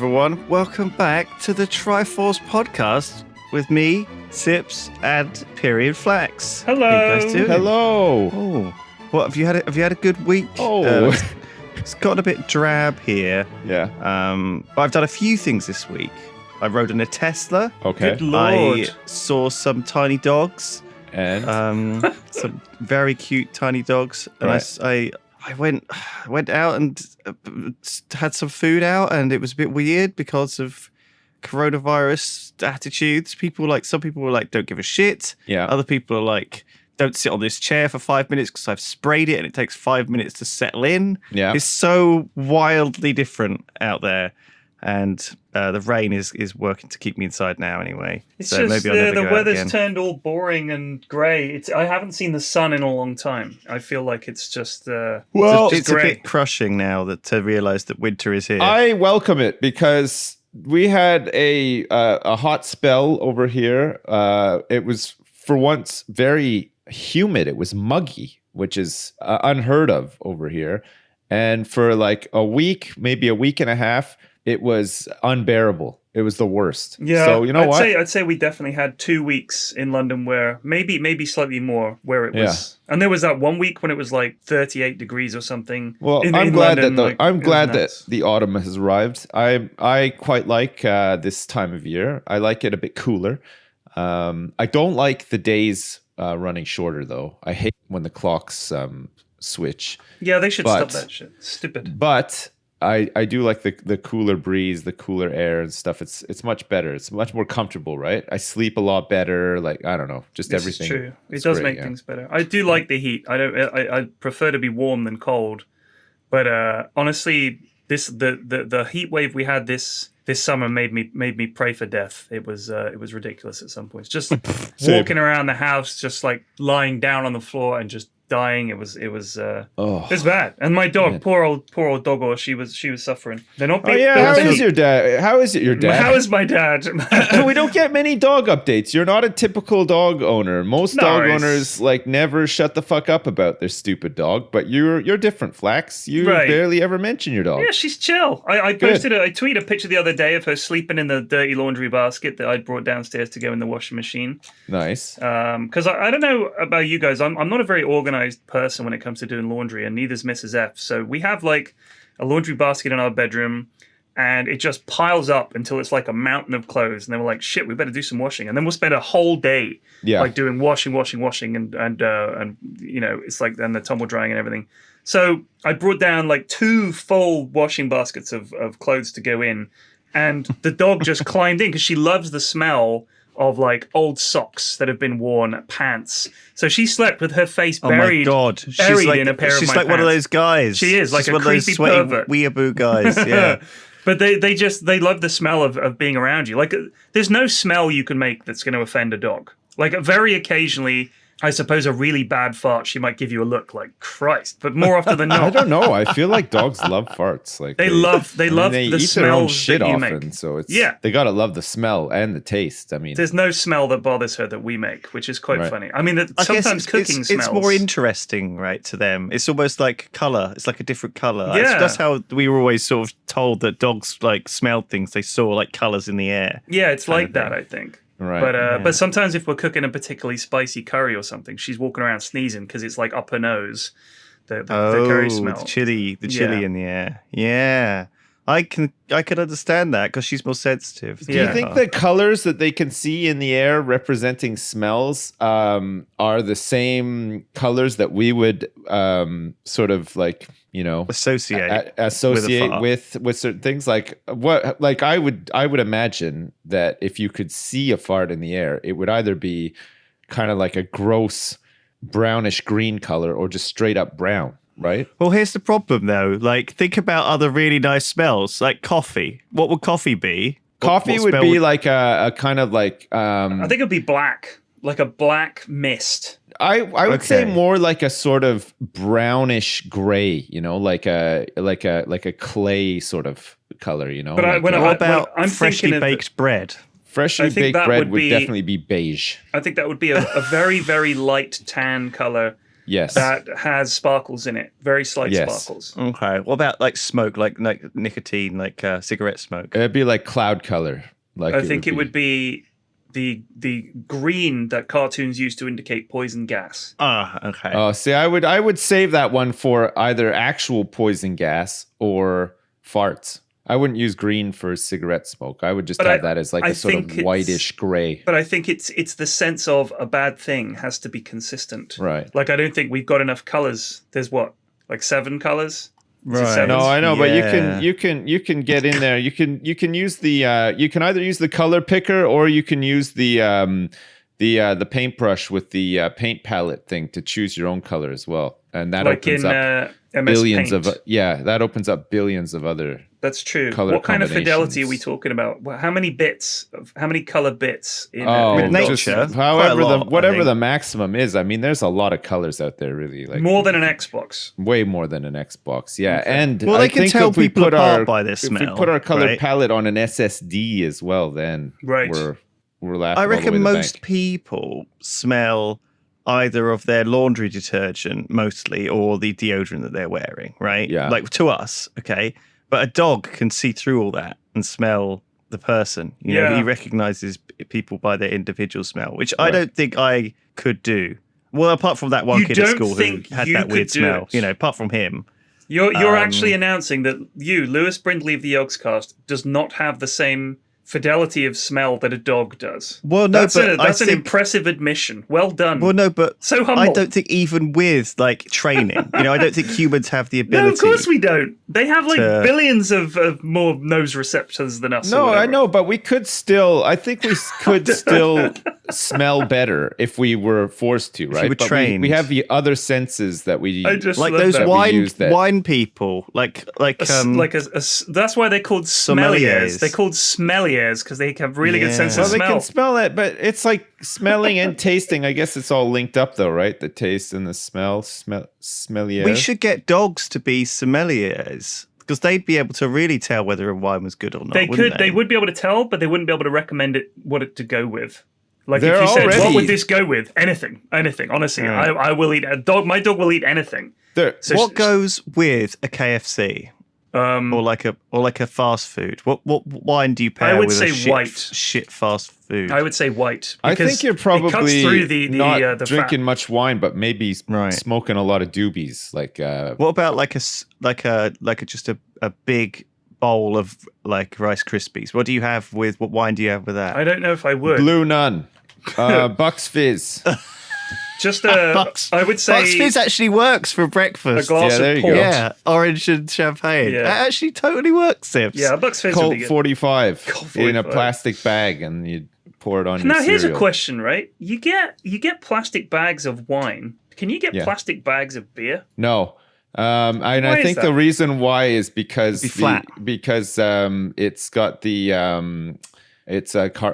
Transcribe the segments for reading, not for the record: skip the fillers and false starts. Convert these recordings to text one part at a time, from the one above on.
everyone. Welcome back to the Triforce podcast with me, Sips, and PFlax. Hello. How you guys doing? Hello. Oh, what have you had? Have you had a good week? Oh, it's gotten a bit drab here. yeah. But I've done a few things this week. I rode in a Tesla. Okay. Good Lord. I saw some tiny dogs. And Some very cute tiny dogs. And Right. I went out and had some food out, and it was a bit weird because of coronavirus attitudes. Some people were like, don't give a shit. yeah. Other people are like, don't sit on this chair for 5 minutes because I've sprayed it and it takes 5 minutes to settle in. Yeah. It's so wildly different out there. And the rain is working to keep me inside now anyway. It's so just maybe I'll never the go out weather's again. turned all boring and grey. I haven't seen the sun in a long time. I feel like it's just Well, just It's a grey. bit crushing now to realise that winter is here. I welcome it because we had a hot spell over here. It was for once very humid. It was muggy, which is unheard of over here. And for like a week, maybe a week and a half, it was unbearable. It was the worst. Yeah, So you know what? I'd say we definitely had 2 weeks in London where maybe slightly more where it was. And there was that 1 week when it was like 38 degrees or something. Well, in I'm glad London, that it was that nuts. the autumn has arrived. I quite like this time of year. I like it a bit cooler. I don't like the days running shorter though. I hate when the clocks switch. Yeah, they should but- stop that shit. Stupid. But I do like the cooler breeze, the cooler air and stuff. It's much better. It's much more comfortable, right? I sleep a lot better. Like I don't know, just This everything. is true. It It's does great, make yeah. things better. I do like the heat. I prefer to be warm than cold. But honestly, the heat wave we had this summer made me pray for death. It was ridiculous at some points. Just Same. walking around the house, just like lying down on the floor and just dying. It was Oh. bad. And my dog, Man. poor old doggo, she was suffering. They're not Oh being, yeah, they're how not being- is your dad? How is it your dad? How is my dad? We don't get many dog updates. You're not a typical dog owner. Most dog Nice. owners like never shut the fuck up about their stupid dog, but you're different, Flax. You Right. barely ever mention your dog. Yeah, she's chill. I tweeted a picture the other day of her sleeping in the dirty laundry basket that I brought downstairs to go in the washing machine. Nice. Because I don't know about you guys. I'm not a very organized person when it comes to doing laundry, and neither's Mrs. F. So we have like a laundry basket in our bedroom, and it just piles up until it's like a mountain of clothes. And then we're like, shit, we better do some washing. And then we'll spend a whole day Yeah. like doing washing, and you know, it's like then the tumble drying and everything. So I brought down like 2 full washing baskets of clothes to go in, and the dog just climbed in because she loves the smell of like old socks that have been worn, pants. So she slept with her face Oh buried, my god, she's buried like in a pair of she's my like one of pants. those guys. She is, like She's a one of those creepy sweaty pervert. weeaboo guys. Yeah. But they love the smell of being around you. Like there's no smell you can make that's going to offend a dog. Like very occasionally, I suppose a really bad fart, she might give you a look like Christ. But more often than I not, don't know. I feel like dogs love farts. Like they love they the eat their own smells shit that you often, make. so it's Yeah. they gotta love the smell and the taste. I mean, There's no smell that bothers her that we make, which is quite Right. funny. I mean, that I guess sometimes cooking smells. it's more interesting, right, to them. It's almost like colour. It's like a different colour. Yeah. That's how we were always sort of told that dogs like smelled things. They saw like colours in the air. Yeah, it's like of that, thing. I think. right. But sometimes if we're cooking a particularly spicy curry or something, she's walking around sneezing because it's like up her nose. The curry smell. the chili Yeah. in the air. Yeah. I can understand that because she's more sensitive. Do you Yeah. think the colors that they can see in the air representing smells are the same colors that we would sort of like, you know, associate associate fart? with certain things? Like what? Like I would imagine that if you could see a fart in the air, it would either be kind of like a gross brownish green color or just straight up brown, right? Well, here's the problem, though. Like, think about other really nice smells, like coffee. What would coffee be? Coffee what would smell be like a kind of like I think it'd be black, like a black mist. I would say Okay. more like a sort of brownish gray, you know, like a clay sort of color, you know. But like, when I- What about I'm freshly thinking of baked bread? freshly I think baked that bread would would be- definitely be beige. I think that would be a very, very light tan color. Yes. that has sparkles in it, very slight Yes. sparkles. Okay. What about like smoke, like nicotine, like cigarette smoke? It'd be like cloud color. Like I think it would be the green that cartoons use to indicate poison gas. Okay. Oh, see, I would save that one for either actual poison gas or farts. I wouldn't use green for cigarette smoke. I would just have that as like a sort of whitish gray. But I think it's the sense of a bad thing has to be consistent. Right. Like I don't think we've got enough colors. There's what, like 7 colors? Right. No, I know, but Yeah. you can get in there. You can use the you can either use the color picker or you can use the paintbrush with the paint palette thing to choose your own color as well, and that Like opens in up MS billions Paint. that opens up billions of other. That's true. color What kind of fidelity are we combinations. talking about? How many color bits in With nature, just quite a however lot, I whatever think. the maximum is. I mean, there's a lot of colors out there, really. Like more than an Xbox. way more than an Xbox. Yeah, Okay. and Well, I they can think tell if we people put apart our, by their if smell, we put our color right? palette on an SSD as well, then Right. we're laughing. I all the way reckon to the most bank. people smell either of their laundry detergent mostly or the deodorant that they're wearing, right? Yeah. Like to us, okay? But a dog can see through all that and smell the person. You know, Yeah. he recognizes people by their individual smell, which I Right. don't think I could do. Well, apart from that one You kid at don't school who think had you that weird could do smell, it? you know, apart from him. You're actually announcing that you, Lewis Brindley of the Yogscast, does not have the same fidelity of smell that a dog does. Well, no, that's but that's I an think, impressive admission. Well done. well, no, but So humble. I don't think even with like training, you know, I don't think humans have the ability. No, of course we don't. They have like to- billions of more nose receptors than us. or No, I whatever. know, but we could still. I think we could still smell better if we were forced to, right? were But trained. we have the other senses that we. I just Like love those that. we use that. wine people, like that's why they're called Sommeliers. sommeliers. They're called sommeliers because they have really good Yeah. sense Well, of they smell. can smell it, but it's like smelling and tasting. I guess it's all linked up, though, right? The taste and the smell, smellier. we should get dogs to be sommeliers because they'd be able to really tell whether a wine was good or not. They wouldn't could. They would be able to tell, but they wouldn't be able to recommend what to go with. Like They're if you said, "What already- would this go with?" Anything. Honestly, Yeah. I will eat a dog. My dog will eat anything. They're- So What goes with a KFC Um, or like a fast food? What wine do you pair I would with say a shit, white. shit fast food? I would say white. I because think you're it cuts probably through the not the drinking fat. much wine, but maybe Right. smoking a lot of doobies. Like What about like just a big bowl of like Rice Krispies? What wine do you have with that? I don't know if I would. Blue Nun, Bucks Fizz. Just Bucks, I would say Bucks Fizz actually works for a breakfast. glass Yeah, there of you port. go. Yeah, orange and champagne. Yeah. That actually totally works, Sips. Yeah, a Bucks Fizz would be Colt good. 45 Colt in a 45. plastic bag, and you pour it on Now your here's a cereal. question, right? You get plastic bags of wine. Can you get Yeah. plastic bags of beer? No. And Why I is think that? the reason why is because It'd be flat. it's got the it's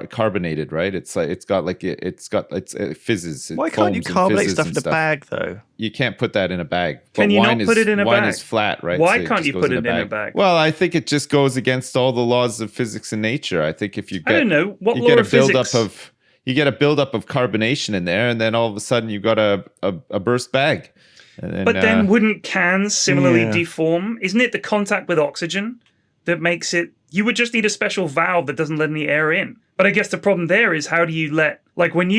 carbonated, right? It's it fizzes. It Why can't you foams and carbonate fizzes stuff and in a bag though? You can't put that in a bag. Can you wine not put it in a wine bag? is flat, right? Why it can't just you goes put it in a bag? Well, I think it just goes against all the laws of physics and nature. I think if you I get don't know. What you law get a of physics? buildup of you get a buildup of carbonation in there, and then all of a sudden you've got a burst bag. And But then wouldn't cans similarly Yeah. deform? Isn't it the contact with oxygen that makes it? You would just need a special valve that doesn't let any air in. But I guess the problem there is how do you like when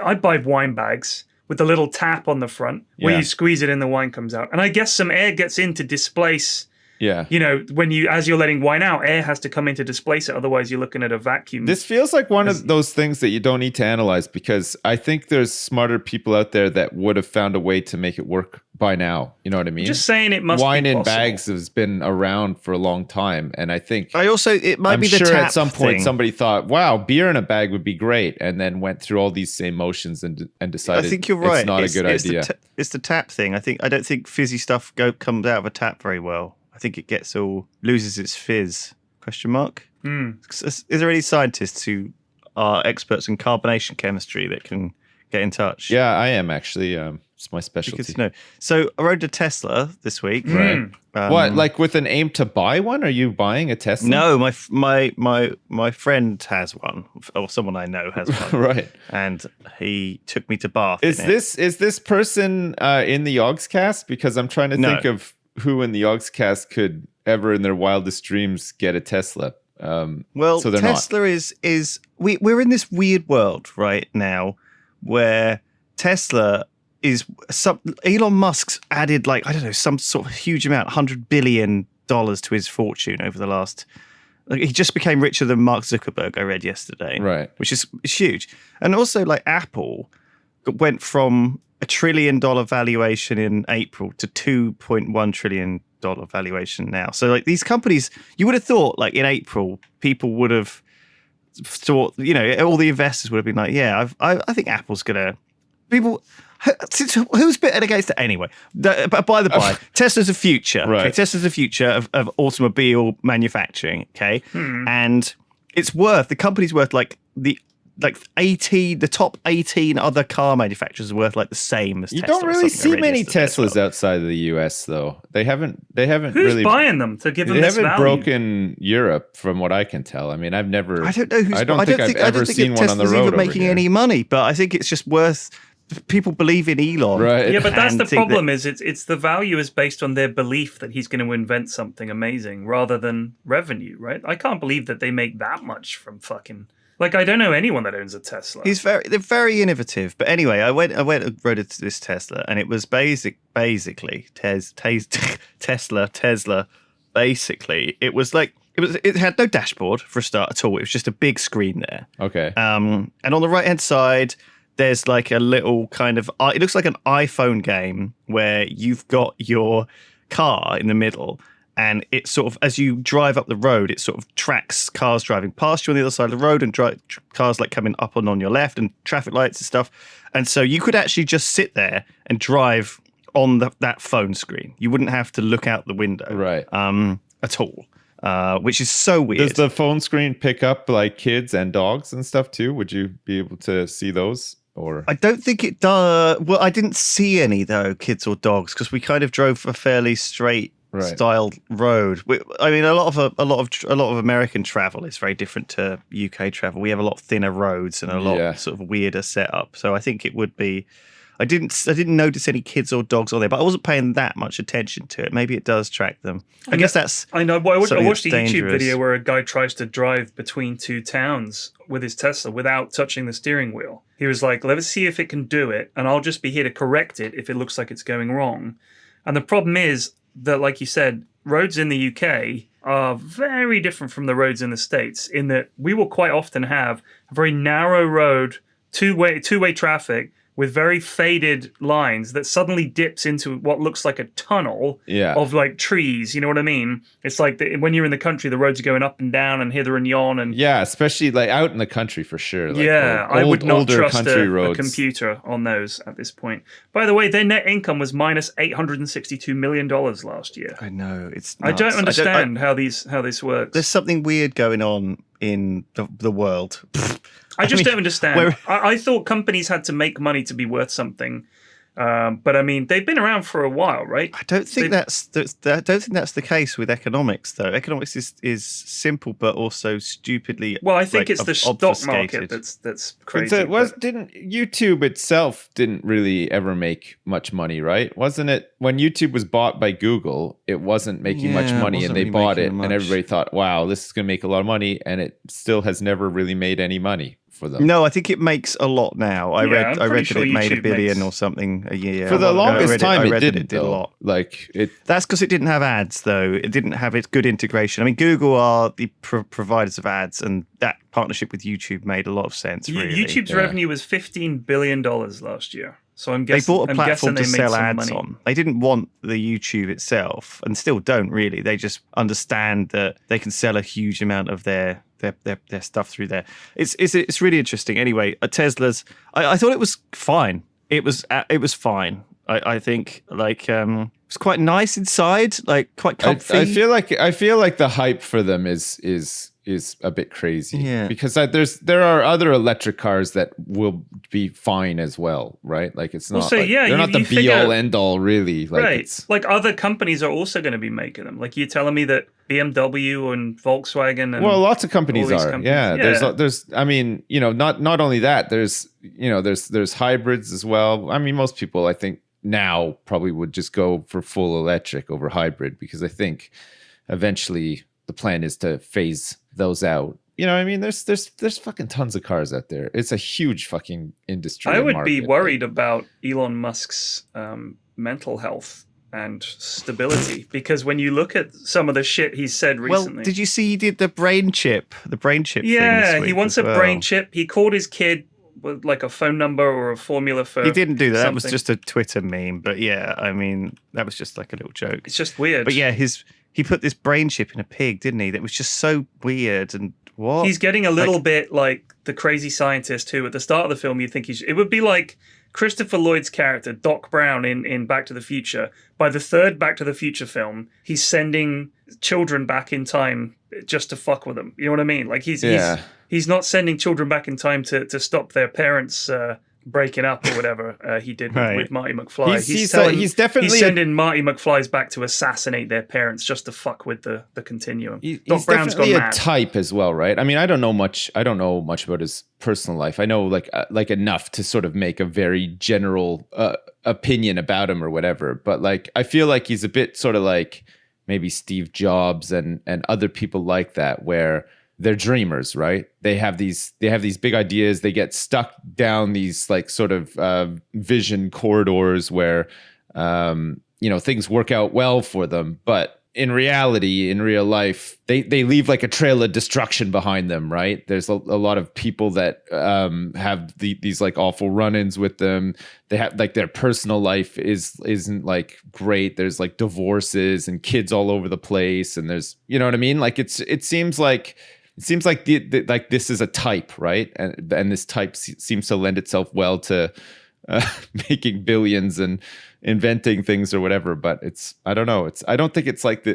I buy wine bags with the little tap on the front where Yeah. you squeeze it and the wine comes out. And I guess some air gets in to displace, yeah. as you're letting wine out, air has to come in to displace it. Otherwise you're looking at a vacuum. This feels like one of those things that you don't need to analyze because I think there's smarter people out there that would have found a way to make it work by now. You know what I mean? Just saying it must Wine be in possible. bags has been around for a long time, and I think It might I'm be the sure tap at some point thing. somebody thought, "Wow, beer in a bag would be great," and then went through all these same motions and decided I think you're right. it's not a good idea. It's the tap thing. I don't think fizzy stuff comes out of a tap very well. I think it loses its fizz. Question mark. Is there any scientists who are experts in carbonation chemistry that can get in touch? Yeah, I am actually. It's my specialty. Good to know. So I rode a Tesla this week. Right. What, like with an aim to buy one? Are you buying a Tesla? No, my friend has one, or someone I know has one. Right. And he took me to Bath. Is this person in the Yogscast? Because I'm trying to think of who in the Yogscast could ever in their wildest dreams get a Tesla. Well, so Tesla not. is we're in this weird world right now where Tesla is Elon Musk's added like, I don't know, some sort of huge amount, $100 billion to his fortune over the last. Like, he just became richer than Mark Zuckerberg, I read yesterday. Right. Which is huge. And also, like, Apple went from $1 trillion valuation in April to $2.1 trillion valuation now. So, like, these companies, you would have thought, like, in April, people would have thought, you know, all the investors would have been like, yeah, I think Apple's going to. People. Who's bitten against it anyway? But by the by, Tesla's a future. Right. Okay? Tesla's a future of automobile manufacturing. Okay, and it's worth, the company's worth like the top 18 other car manufacturers are worth like the same as you Tesla. don't really see many Teslas outside of the US though. They haven't Who's really buying them to give them they this haven't value? broken Europe from what I can tell. I mean, I've never I don't know who's. I don't think I've ever seen one on the Tesla's road even over making here. any money, but I think it's just worth. People believe in Elon. Right. Yeah, but that's and the think problem. Is it's the value is based on their belief that he's going to invent something amazing rather than revenue, right? I can't believe that they make that much from fucking. Like, I don't know anyone that owns a Tesla. They're very innovative. But anyway, I went and rode this Tesla, and it was basically Tesla. Basically, it was like it had no dashboard for a start at all. It was just a big screen there. Okay. And on the right hand side, there's like a little kind of, it looks like an iPhone game where you've got your car in the middle, and it sort of, as you drive up the road, it sort of tracks cars driving past you on the other side of the road, and cars like coming up and on your left, and traffic lights and stuff. And so you could actually just sit there and drive on that phone screen. You wouldn't have to look out the window, Right. At all, which is so weird. Does the phone screen pick up like kids and dogs and stuff too? Would you be able to see those? Or I don't think it does. Well, I didn't see any though, kids or dogs, because we kind of drove a fairly straight styled road. I mean, a lot of American travel is very different to UK travel. We have a lot thinner roads and a lot sort of weirder setup. So I think it would be. I didn't notice any kids or dogs on there, but I wasn't paying that much attention to it. Maybe it does track them. I guess that's. I know. Well, I watched a YouTube dangerous. video where a guy tries to drive between two towns with his Tesla without touching the steering wheel. He was like, "Let's see if it can do it, and I'll just be here to correct it if it looks like it's going wrong." And the problem is that, like you said, roads in the UK are very different from the roads in the States, in that we will quite often have a very narrow road, two-way traffic, with very faded lines that suddenly dips into what looks like a tunnel of like trees. You know what I mean? It's like when you're in the country, the roads are going up and down and hither and yon. And especially like out in the country for sure. Like, I would not trust a roads. computer on those at this point. By the way, their net income was minus $862 million last year. I know, it's nuts. I don't understand how this works. There's something weird going on in the world. I don't understand. I thought companies had to make money to be worth something, but I mean they've been around for a while, right? I don't think that's the case with economics, though. Economics is simple, but also stupidly. Well, I think it's the stock obfuscated. market that's crazy. Didn't YouTube itself didn't really ever make much money, right? Wasn't it when YouTube was bought by Google? It wasn't making much money, and they bought it, and everybody thought, "Wow, this is going to make a lot of money," and it still has never really made any money. For them. No, I think it makes a lot now. I read that it made YouTube $1 billion or something a year. For the longest time, it did a lot. Like it. That's because it didn't have ads, though. It didn't have its good integration. I mean, Google are the providers of ads, and that partnership with YouTube made a lot of sense. Really, YouTube's revenue was $15 billion last year. So I'm guessing they bought a platform to sell ads money on. They didn't want the YouTube itself, and still don't really. They just understand that they can sell a huge amount of their stuff through there. It's really interesting. Anyway, Tesla's. I thought it was fine. It was fine. I think like it's quite nice inside, like quite comfy. I feel like the hype for them is is a bit crazy. Yeah. Because there are other electric cars that will be fine as well, right? Like it's not. So, like, yeah, they're not the you be figure- all end all, really. Like Right. It's, Like other companies are also going to be making them. Like you're telling me that BMW and Volkswagen and well, lots of companies all these are. companies. Yeah. Yeah. There's. I mean, not only that. There's hybrids as well. I mean, most people, I think, now probably would just go for full electric over hybrid because I think eventually the plan is to phase those out. You know what I mean? There's fucking tons of cars out there. It's a huge fucking industry. I and would be market. worried about Elon Musk's mental health and stability because when you look at some of the shit he's said recently. Well, did you see he did the brain chip thing Yeah, this he week wants as a well? brain chip. He called his kid with like a phone number or a formula for. He didn't do that. That was something. just a Twitter meme. But yeah, I mean, that was just like a little joke. It's just weird. But yeah, he put this brain chip in a pig, didn't he? That was just so weird. And what? He's getting a little bit like the crazy scientist who, at the start of the film, you think it would be like Christopher Lloyd's character, Doc Brown in Back to the Future. By the third Back to the Future film, he's sending children back in time just to fuck with them. You know what I mean? Like he's not sending children back in time to stop their parents breaking up or whatever he did with Marty McFly. He's definitely he's sending Marty McFly's back to assassinate their parents just to fuck with the continuum. He's Doc Brown's definitely gone a mad. type as well, right? I mean, I don't know much about his personal life. I know like enough to sort of make a very general opinion about him or whatever. But like, I feel like he's a bit sort of like maybe Steve Jobs and other people like that, where they're dreamers, right? They have these big ideas. They get stuck down these like sort of vision corridors where things work out well for them, but in reality, in real life, they leave like a trail of destruction behind them, right? There's a lot of people that have these like awful run-ins with them. They have like their personal life isn't like great. There's like divorces and kids all over the place, and there's, you know what I mean? Like it seems like like this is a type, right? And this type seems to lend itself well to making billions and inventing things or whatever. But I don't know. I don't think it's like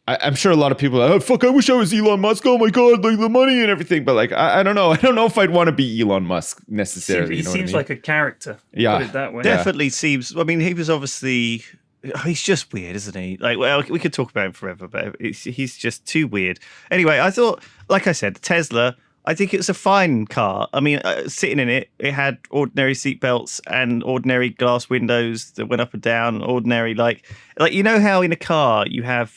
I'm sure a lot of people are, oh fuck, I wish I was Elon Musk. Oh my god, like the money and everything. But like I don't know. I don't know if I'd want to be Elon Musk necessarily. He seems like a character. Yeah, put it that way. Definitely seems. I mean, he was obviously. He's just weird, isn't he? Like, well, we could talk about him forever, but he's just too weird. Anyway, I thought, like I said, Tesla. I think it's a fine car. I mean, sitting in it, it had ordinary seatbelts and ordinary glass windows that went up and down. Ordinary, like you know how in a car you have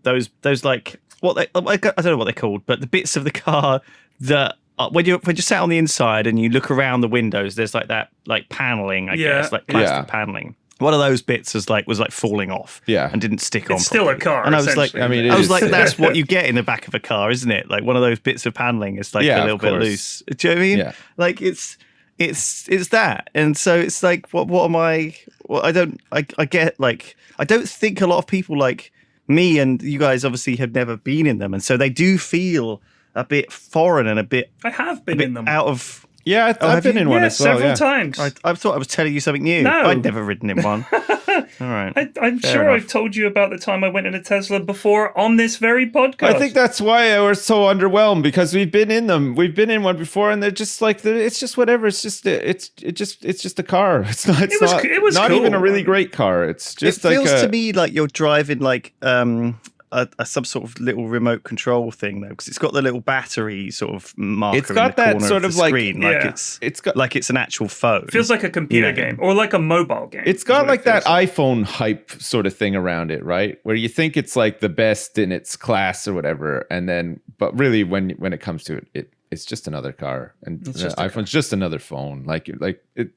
those like I don't know what they're called, but the bits of the car that when you sat on the inside and you look around the windows, there's like that like paneling, I guess, like plastic paneling. One of those bits was like falling off, and didn't stick on. It's still a car, and I was like, that's what you get in the back of a car, isn't it? Like one of those bits of paneling is like a little bit loose. Do you know what I mean? Yeah. Like it's that, and so it's like, what am I? Well, I get like I don't think a lot of people like me and you guys obviously have never been in them, and so they do feel a bit foreign and a bit. I have been in them. Out of. Yeah, I've been in one as well. Several times. I thought I was telling you something new. No. I'd never ridden in one. All right. I'm sure enough. I've told you about the time I went in a Tesla before on this very podcast. I think that's why we're so underwhelmed, because we've been in them. We've been in one before, and they're just like it's just whatever. It's just a car. It's not. It was not cool. even a really great car. It's just it feels to me like you're driving like some sort of little remote control thing though, because it's got the little battery sort of marker. It's got in the that corner sort of of the like screen. it's got like it's an actual phone. It feels like a computer game or like a mobile game. It's got like that iPhone hype sort of thing around it, right? Where you think it's like the best in its class or whatever, and then but really when it comes to it's just another car, and the iPhone's just another phone. Like it.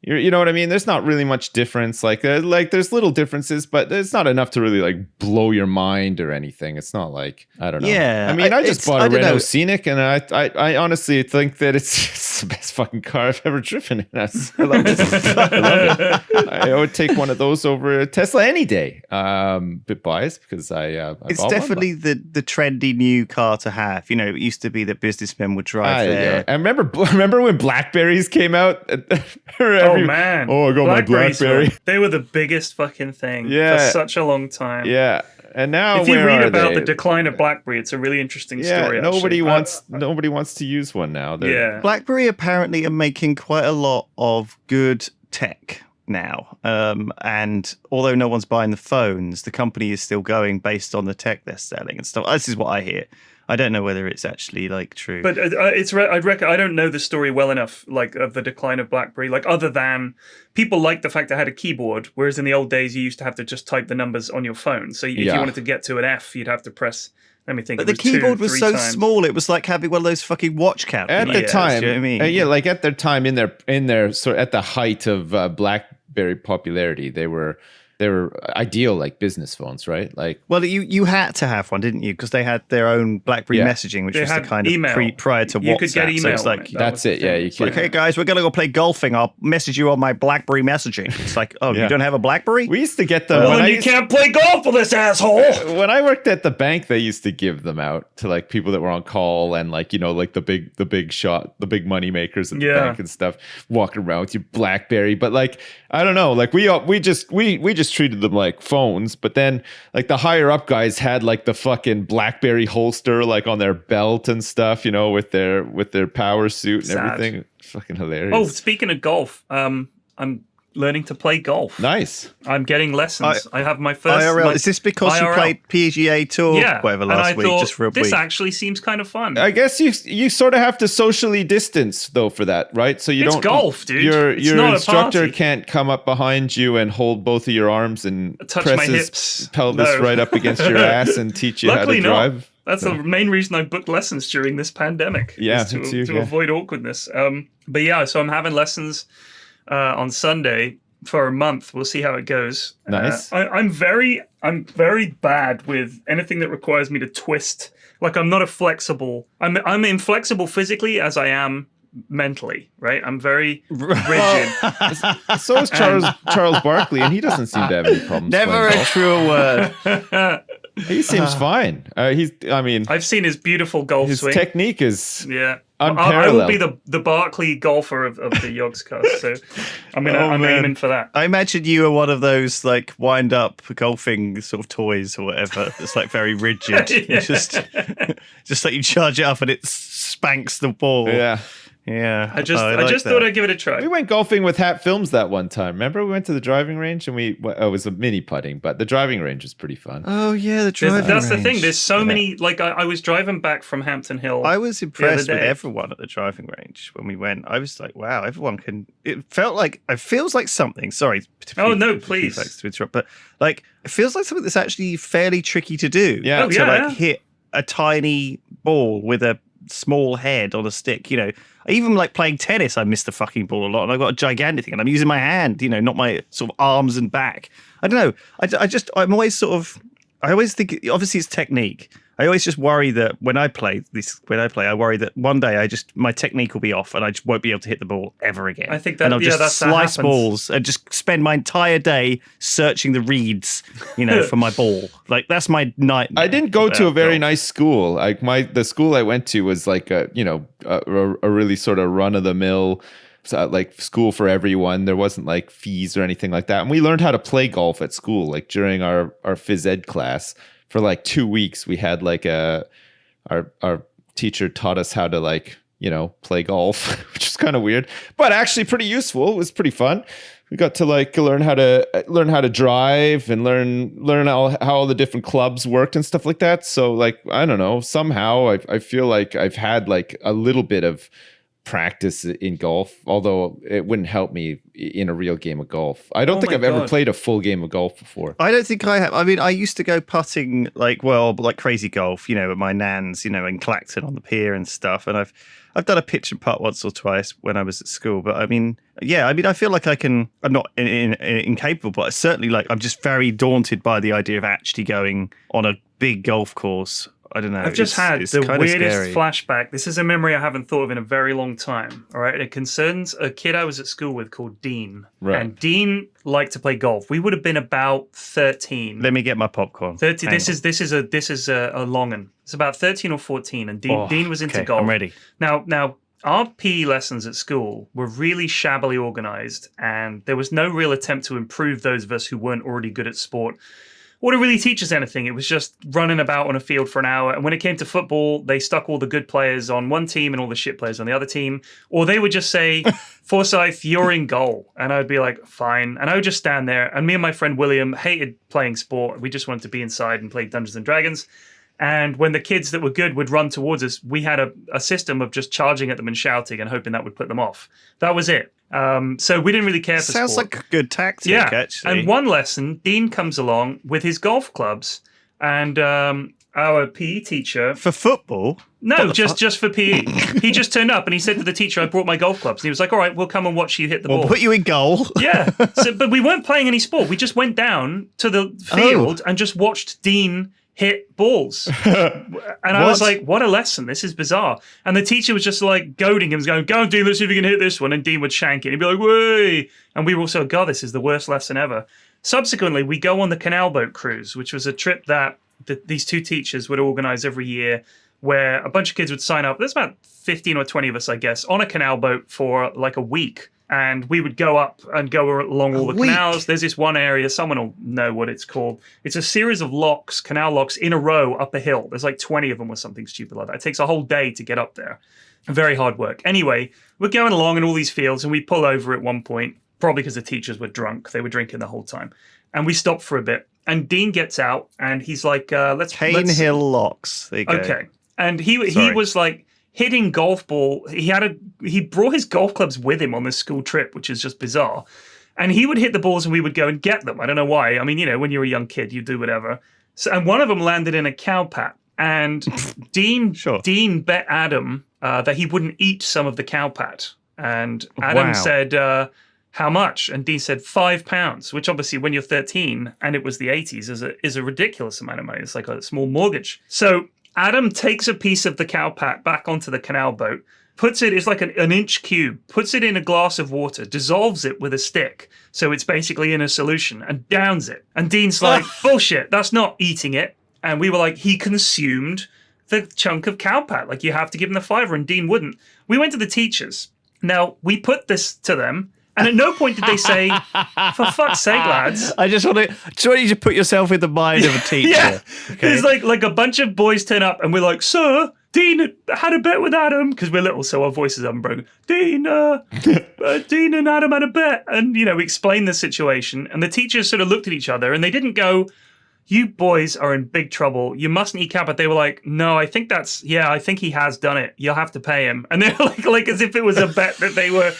You know what I mean? There's not really much difference. Like there's little differences, but it's not enough to really like blow your mind or anything. It's not like, I don't know. Yeah. I mean, I just bought a Renault know. Scenic, and I honestly think that it's the best fucking car I've ever driven in. I love it. I love it. I would take one of those over a Tesla any day. Bit biased because it's definitely the trendy new car to have. You know, it used to be that businessmen would drive there. Yeah. I remember when Blackberries came out. Oh man! Oh, I got my Blackberries BlackBerry. They were the biggest fucking thing for such a long time. Yeah. And now If you where read are about they? the decline of BlackBerry, it's a really interesting story. Nobody actually. wants to use one now. Yeah. BlackBerry apparently are making quite a lot of good tech now. And although no one's buying the phones, the company is still going based on the tech they're selling and stuff. This is what I hear. I don't know whether it's actually like true. But I'd reckon I don't know the story well enough, like of the decline of BlackBerry. Like other than people like the fact I had a keyboard, whereas in the old days you used to have to just type the numbers on your phone. So if you wanted to get to an F, you'd have to press. Let me think. But the keyboard was so small; it was like having one of those fucking watch At calculators. the time, do you know what I mean? like at their time in their sort at the height of BlackBerry popularity, they were ideal like business phones, right? Like, well, you had to have one, didn't you? Because they had their own BlackBerry messaging, which was the kind of prior to WhatsApp. You could get email. So it's like that's it. Yeah, you could. Like, hey guys, we're gonna go play golfing. I'll message you on my BlackBerry messaging. It's like, oh, you don't have a BlackBerry? We used to get them. Well, you can't play golf with this asshole. When I worked at the bank, they used to give them out to like people that were on call and like like the big money makers at the bank and stuff, walking around with your BlackBerry. But like, I don't know, like we just treated them like phones, but then like the higher up guys had like the fucking BlackBerry holster like on their belt and stuff, with their power suit and everything. Fucking hilarious. Oh, speaking of golf, I'm learning to play golf. Nice. I'm getting lessons. I have my first IRL. Is this because you played PGA Tour whatever last week, just for a week? This actually seems kind of fun. I guess you sort of have to socially distance though for that, right? So it's golf, dude. Your instructor can't come up behind you and hold both of your arms and touch press my his hips. pelvis right up against your ass and teach you how to drive. Not. That's the main reason I booked lessons during this pandemic. Yeah, to avoid awkwardness. But yeah, so I'm having lessons on Sunday for a month. We'll see how it goes. Nice. I'm very bad with anything that requires me to twist. Like I'm not I'm inflexible physically as I am mentally, right? I'm very rigid. So is Charles Barkley, and he doesn't seem to have any problems. Never a truer word. He seems fine. I've seen his beautiful golf swing. His technique is unparalleled. I will be the Barkley golfer of the Yogscast, so I'm aiming for that. I imagine you are one of those like wind up golfing sort of toys or whatever. It's like very rigid. Just like you charge it up and it spanks the ball. Yeah. I just thought I'd give it a try. We went golfing with Hat Films that one time. Remember, we went to the driving range and it was a mini putting, but the driving range was pretty fun. Oh yeah, the driving range. That's the thing. There's so many. Like I was driving back from Hampton Hill. I was impressed with everyone at the driving range when we went. I was like, wow, everyone can. It feels like something. Sorry. Please. To interrupt, but like it feels like something that's actually fairly tricky to do. Yeah. Hit a tiny ball with a small head on a stick. Even like playing tennis, I miss the fucking ball a lot, and I've got a gigantic thing, and I'm using my hand, not my sort of arms and back. I don't know. I'm always I always think, obviously it's technique. I always just worry that when I play, I worry that one day my technique will be off and I just won't be able to hit the ball ever again. I think that, and I'll just slice balls and just spend my entire day searching the reeds, for my ball. Like that's my nightmare. I didn't go to a very nice school. Like the school I went to was like a really sort of run of the mill, like school for everyone. There wasn't like fees or anything like that. And we learned how to play golf at school, like during our phys ed class. For like 2 weeks, we had like our teacher taught us how to like, play golf, which is kind of weird, but actually pretty useful. It was pretty fun. We got to like learn how to drive and learn how all the different clubs worked and stuff like that. So like, I don't know, somehow I feel like I've had like a little bit of practice in golf, although it wouldn't help me in a real game of golf. I don't think I've ever played a full game of golf before. I don't think I have. I mean, I used to go putting like crazy golf, at my nan's, in Clacton on the pier and stuff. And I've done a pitch and putt once or twice when I was at school. But I mean, I feel like I'm not incapable, but certainly like I'm just very daunted by the idea of actually going on a big golf course. I don't know. I've just had the weirdest flashback. This is a memory I haven't thought of in a very long time. All right. It concerns a kid I was at school with called Dean. Right. And Dean liked to play golf. We would have been about 13. Let me get my popcorn. 30. This is a long un. It's about 13 or 14. And Dean was into golf. I'm ready. Now, our PE lessons at school were really shabbily organized, and there was no real attempt to improve those of us who weren't already good at sport. wouldn't really teach us anything. It was just running about on a field for an hour. And when it came to football, they stuck all the good players on one team and all the shit players on the other team. Or they would just say, Forsyth, you're in goal. And I'd be like, fine. And I would just stand there. And me and my friend William hated playing sport. We just wanted to be inside and play Dungeons and Dragons. And when the kids that were good would run towards us, we had a system of just charging at them and shouting and hoping that would put them off. That was it. So we didn't really care for Sounds sport. like a good tactic, Yeah. actually. And one lesson, Dean comes along with his golf clubs, and our PE teacher... For football? No, just for PE. He just turned up and he said to the teacher, I brought my golf clubs. And he was like, all right, we'll come and watch you hit the ball. We'll put you in goal. Yeah. But we weren't playing any sport. We just went down to the field and just watched Dean hit balls. And I was like, what a lesson. This is bizarre. And the teacher was just like goading him, going, go on, Dean, let's see if you can hit this one. And Dean would shank it. He'd be like, way. And we were also, God, this is the worst lesson ever. Subsequently, we go on the canal boat cruise, which was a trip that these two teachers would organize every year, where a bunch of kids would sign up. There's about 15 or 20 of us, I guess, on a canal boat for like a week. And we would go up and go along all the canals. There's this one area, someone will know what it's called. It's a series of locks, canal locks, in a row up a hill. There's like 20 of them or something stupid like that. It takes a whole day to get up there. Very hard work. Anyway, we're going along in all these fields, and we pull over at one point, probably because the teachers were drunk. They were drinking the whole time. And we stop for a bit. And Dean gets out, and he's like, let's... Cane Hill Locks. There you go. Okay. And he was like... hitting golf ball. He brought his golf clubs with him on this school trip, which is just bizarre. And he would hit the balls and we would go and get them. I don't know why. I mean, you know, when you're a young kid, you do whatever. So, and one of them landed in a cow pat. And Dean bet Adam that he wouldn't eat some of the cow pat. And Adam said, how much? And Dean said £5, which obviously when you're 13 and it was the 80s is a ridiculous amount of money. It's like a small mortgage. So Adam takes a piece of the cow pat back onto the canal boat, puts it, it's like an inch cube, puts it in a glass of water, dissolves it with a stick, so it's basically in a solution, and downs it. And Dean's like, bullshit, that's not eating it. And we were like, he consumed the chunk of cow pat. Like, you have to give him the $5, and Dean wouldn't. We went to the teachers. Now, we put this to them, and at no point did they say, for fuck's sake, lads. I just want you to put yourself in the mind of a teacher. Yeah. Okay? It's like a bunch of boys turn up and we're like, sir, Dean had a bet with Adam, because we're little, so our voices haven't broken. Dean and Adam had a bet. And, you know, we explained the situation, and the teachers sort of looked at each other and they didn't go, you boys are in big trouble. You mustn't eat cow. But they were like, no, I think I think he has done it. You'll have to pay him. And they're like as if it was a bet that they were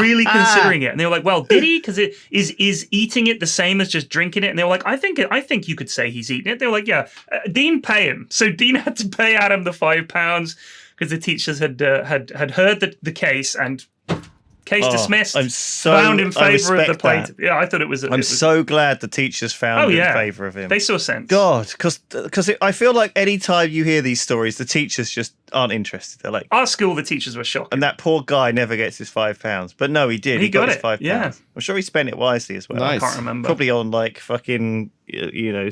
really considering it. And they were like, well, did he? Because it is eating it the same as just drinking it? And they were like, I think you could say he's eating it. They were like, yeah, Dean, pay him. So Dean had to pay Adam the £5 because the teachers had heard the case and. Case dismissed. Found in favour of the plaintiff. Yeah, I thought it was. I'm so glad the teachers found in favour of him. They saw sense. God, because I feel like any time you hear these stories, the teachers just aren't interested. They're like, our school, the teachers were shocked. And that poor guy never gets his £5, but no, he did. He got his £5. Yeah, I'm sure he spent it wisely as well. Nice. I can't remember. Probably on like fucking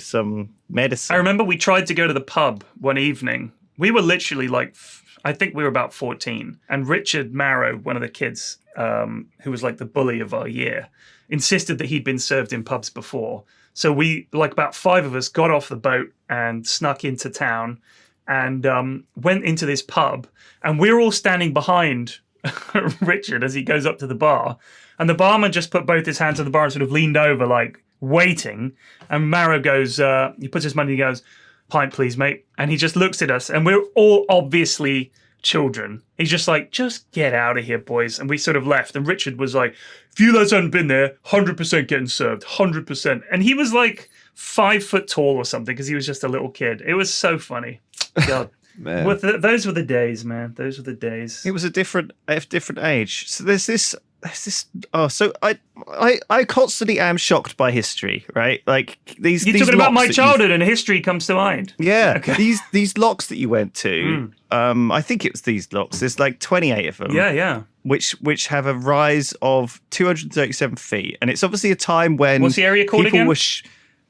some medicine. I remember we tried to go to the pub one evening. We were literally like, I think we were about 14, and Richard Marrow, one of the kids, who was like the bully of our year, insisted that he'd been served in pubs before. So we, like about 5 of us, got off the boat and snuck into town and went into this pub. And we're all standing behind Richard as he goes up to the bar. And the barman just put both his hands on the bar and sort of leaned over, like waiting. And Marrow goes, he puts his money, he goes, pint please, mate. And he just looks at us, and we're all obviously children. He's just like, just get out of here, boys. And we sort of left, and Richard was like, if you lads hadn't been there, 100% getting served, 100%. And he was like 5 foot tall or something, because he was just a little kid. It was so funny. God. Man. Those were the days, man. Those were the days. It was a different age. So there's this. So I constantly am shocked by history, right? Like these. You're talking about my childhood, and history comes to mind. Yeah, okay. These locks that you went to. I think it was these locks. There's like 28 of them. Yeah. Which have a rise of 237 feet, and it's obviously a time when what's the area called again? It's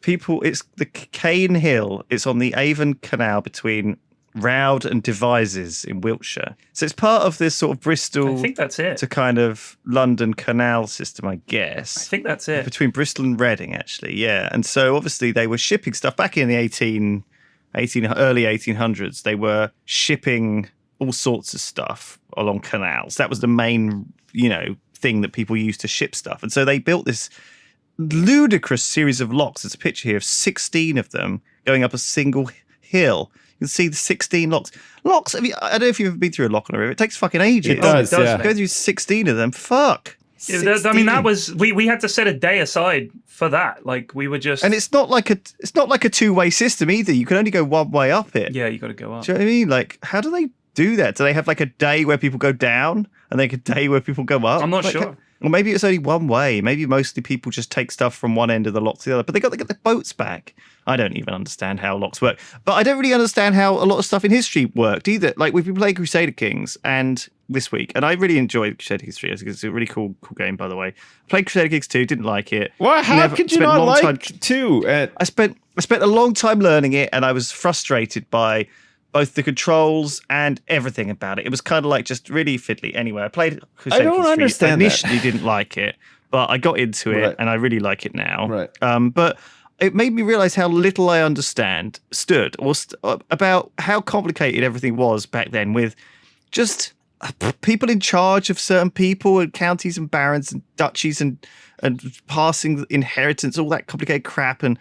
the Cane Hill. It's on the Avon Canal between Roud and Devizes in Wiltshire. So it's part of this sort of Bristol I think that's it. to kind of London canal system, I I guess. think that's it. Between Bristol and Reading, actually, yeah. And so obviously they were shipping stuff back in the early 1800s. They were shipping all sorts of stuff along canals. That was the main, thing that people used to ship stuff. And so they built this ludicrous series of locks. There's a picture here of 16 of them going up a single hill. You can see the 16 locks. Locks, I don't know if you've ever been through a lock on a river. It takes fucking ages. It does, yeah. Go through 16 of them. Fuck. Yeah, I mean, that was we had to set a day aside for that. Like we were just, and it's not like a two-way system either. You can only go one way up it. yeah, you got to go up. Do you know what I mean? Like, how do they do that? Do they have like a day where people go down and like a day where people go up? I'm not Like, sure. Or maybe it's only one way. Maybe mostly people just take stuff from one end of the lock to the other. But they get their boats back. I don't even understand how locks work. But I don't really understand how a lot of stuff in history worked either. Like we've been playing Crusader Kings and this week, and I really enjoyed Crusader Kings 3. It's a really cool game, by the way. Played Crusader Kings 2, didn't like it. Well, how could you not like 2? I spent a long time learning it, and I was frustrated by both the controls and everything about it. It was kind of like just really fiddly. Anyway, I played Crusader Kings 3. I understand initially didn't like it, but I got into it, and I really like it now. Right. But it made me realize how little I understood about how complicated everything was back then, with just people in charge of certain people and counties and barons and duchies and passing inheritance, all that complicated crap, and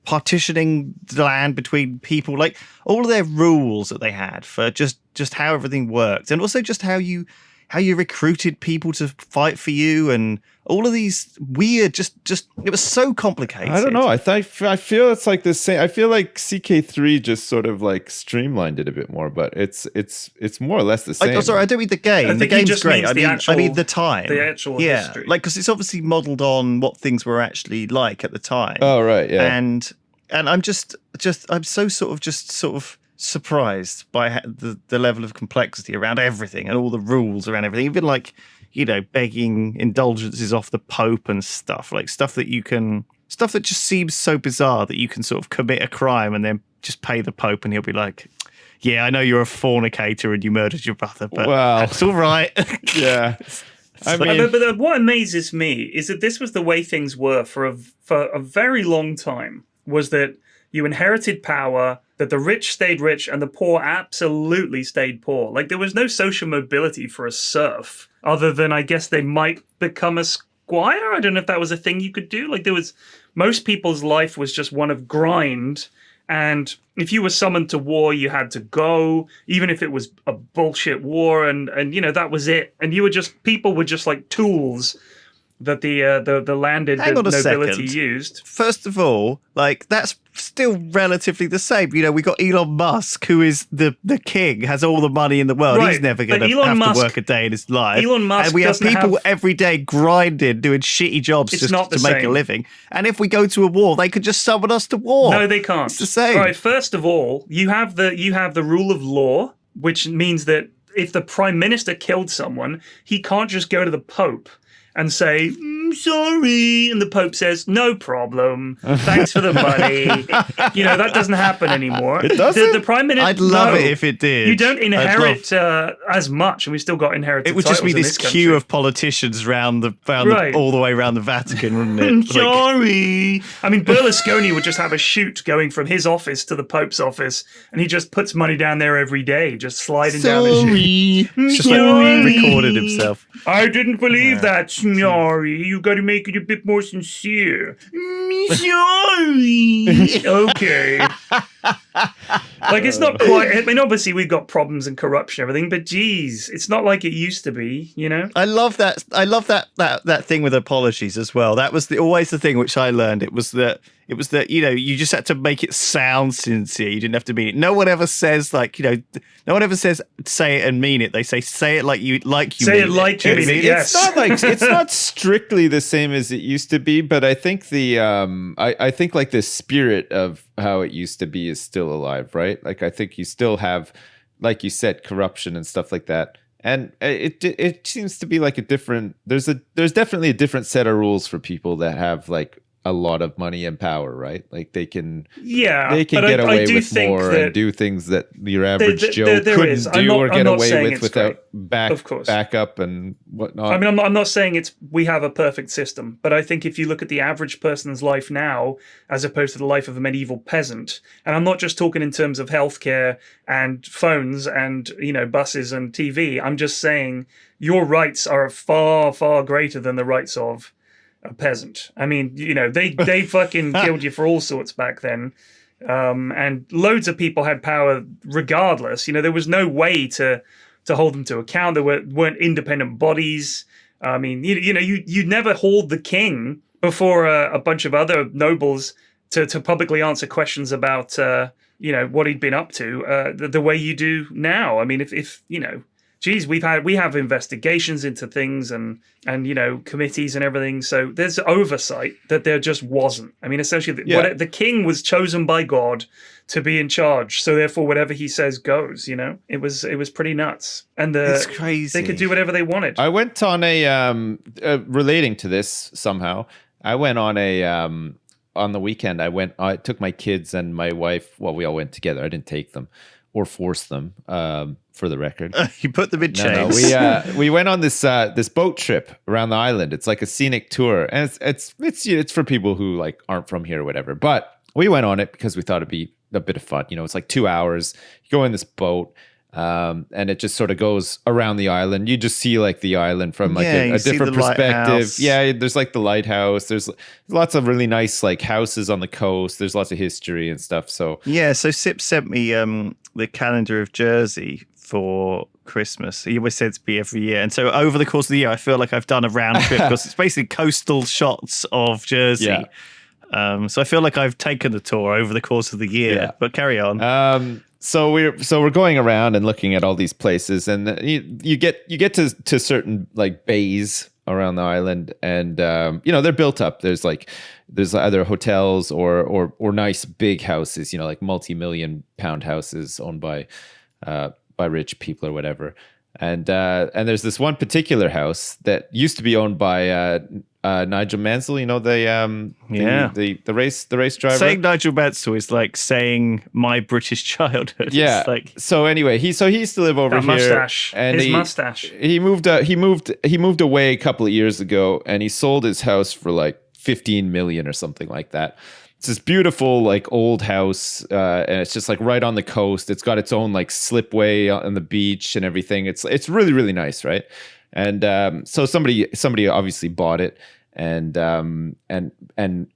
partitioning the land between people, like all of their rules that they had for just how everything worked, and also just how you recruited people to fight for you, and all of these weird, just it was so complicated. I don't know. I feel it's like the same. I feel like CK3 just sort of like streamlined it a bit more, but it's more or less the same. Sorry, I don't mean the game. The game's great. I mean the time. The actual history. Like, because it's obviously modeled on what things were actually like at the time. Oh right, yeah. And I'm I'm so sort of surprised by the level of complexity around everything and all the rules around everything, even like, begging indulgences off the Pope and stuff, like stuff that just seems so bizarre that you can sort of commit a crime and then just pay the Pope and he'll be like, yeah, I know you're a fornicator and you murdered your brother, but that's all right. Yeah. But what amazes me is that this was the way things were for a very long time, was that you inherited power, that the rich stayed rich and the poor absolutely stayed poor. Like there was no social mobility for a serf, other than I guess they might become a squire. I don't know if that was a thing you could do. Like most people's life was just one of grind. And if you were summoned to war, you had to go, even if it was a bullshit war, and that was it. And people were just like tools that the landed nobility used. First of all, like that's still relatively the same. We got Elon Musk, who is the king, has all the money in the world. Right. He's never going to have to work a day in his life. Elon Musk, and we have people every day grinding, doing shitty jobs just to make a living. And if we go to a war, they could just summon us to war. No, they can't. It's the same. All right. First of all, you have the rule of law, which means that if the prime minister killed someone, he can't just go to the Pope and say, sorry. And the Pope says, no problem. Thanks for the money. That doesn't happen anymore. It doesn't? The Prime Minister... I'd love it if it did. You don't inherit as much, and we still got inherited. It would just be this queue of politicians all the way around the Vatican, wouldn't it? Sorry. I mean, Berlusconi would just have a chute going from his office to the Pope's office, and he just puts money down there every day, just sliding down the chute. Just like recorded himself. I didn't believe that. Sorry. You got to make it a bit more sincere. Sorry. Okay. Like, it's not quite... I mean, obviously, we've got problems and corruption and everything, but geez, it's not like it used to be, I love that. I love that thing with apologies as well. That was always the thing which I learned. It was that you just had to make it sound sincere. You didn't have to mean it. No one ever says no one ever says say it and mean it. They say it like you say it like you mean it. Yes. It's not strictly the same as it used to be, but I think I think like the spirit of how it used to be is still alive, right? Like I think you still have, like you said, corruption and stuff like that. And it seems to be like a different. There's definitely a different set of rules for people that have like a lot of money and power, right? Like they can but get away I do with think more that and do things that your average Joe there couldn't is. do or I'm get not away saying with it's without great. Of course. backup and whatnot. I mean, I'm not saying we have a perfect system, but I think if you look at the average person's life now, as opposed to the life of a medieval peasant, and I'm not just talking in terms of healthcare and phones and, buses and TV, I'm just saying your rights are far, far greater than the rights of a peasant. I mean, they fucking killed you for all sorts back then. And loads of people had power regardless. There was no way to hold them to account. There weren't independent bodies. I mean, you never hauled the king before a bunch of other nobles to publicly answer questions about what he'd been up to the way you do now. I mean, if geez, we have investigations into things and committees and everything. So there's oversight that there just wasn't. I mean, essentially, the king was chosen by God to be in charge. So therefore, whatever he says goes. It was pretty nuts. And it's crazy. They could do whatever they wanted. I went on a relating to this somehow. I went on on the weekend. I took my kids and my wife. Well, we all went together. I didn't take them or force them. For the record, you put them in chains. We went on this boat trip around the island. It's like a scenic tour, and it's for people who like aren't from here or whatever. But we went on it because we thought it'd be a bit of fun. It's like 2 hours. You go in this boat, and it just sort of goes around the island. You just see like the island from like a different perspective. Lighthouse. Yeah, there's like the lighthouse. There's lots of really nice like houses on the coast. There's lots of history and stuff. So so Sip sent me the calendar of Jersey for Christmas. He always said to me every year. And so over the course of the year, I feel like I've done a round trip because it's basically coastal shots of Jersey. Yeah. So I feel like I've taken the tour over the course of the year. Yeah. But carry on. So we're going around and looking at all these places, and you get to certain like bays around the island, and they're built up. There's either hotels or nice big houses, like multi-million-pound houses owned by rich people or whatever. And there's this one particular house that used to be owned by Nigel Mansell, the race driver. Saying Nigel Mansell is like saying my British childhood. Yeah. So anyway, he used to live over that here. Mustache. And his mustache. He moved away a couple of years ago, and he sold his house for like 15 million or something like that. It's this beautiful like old house, and it's just like right on the coast. It's got its own like slipway on the beach and everything. It's really, really nice, right? And so somebody obviously bought it and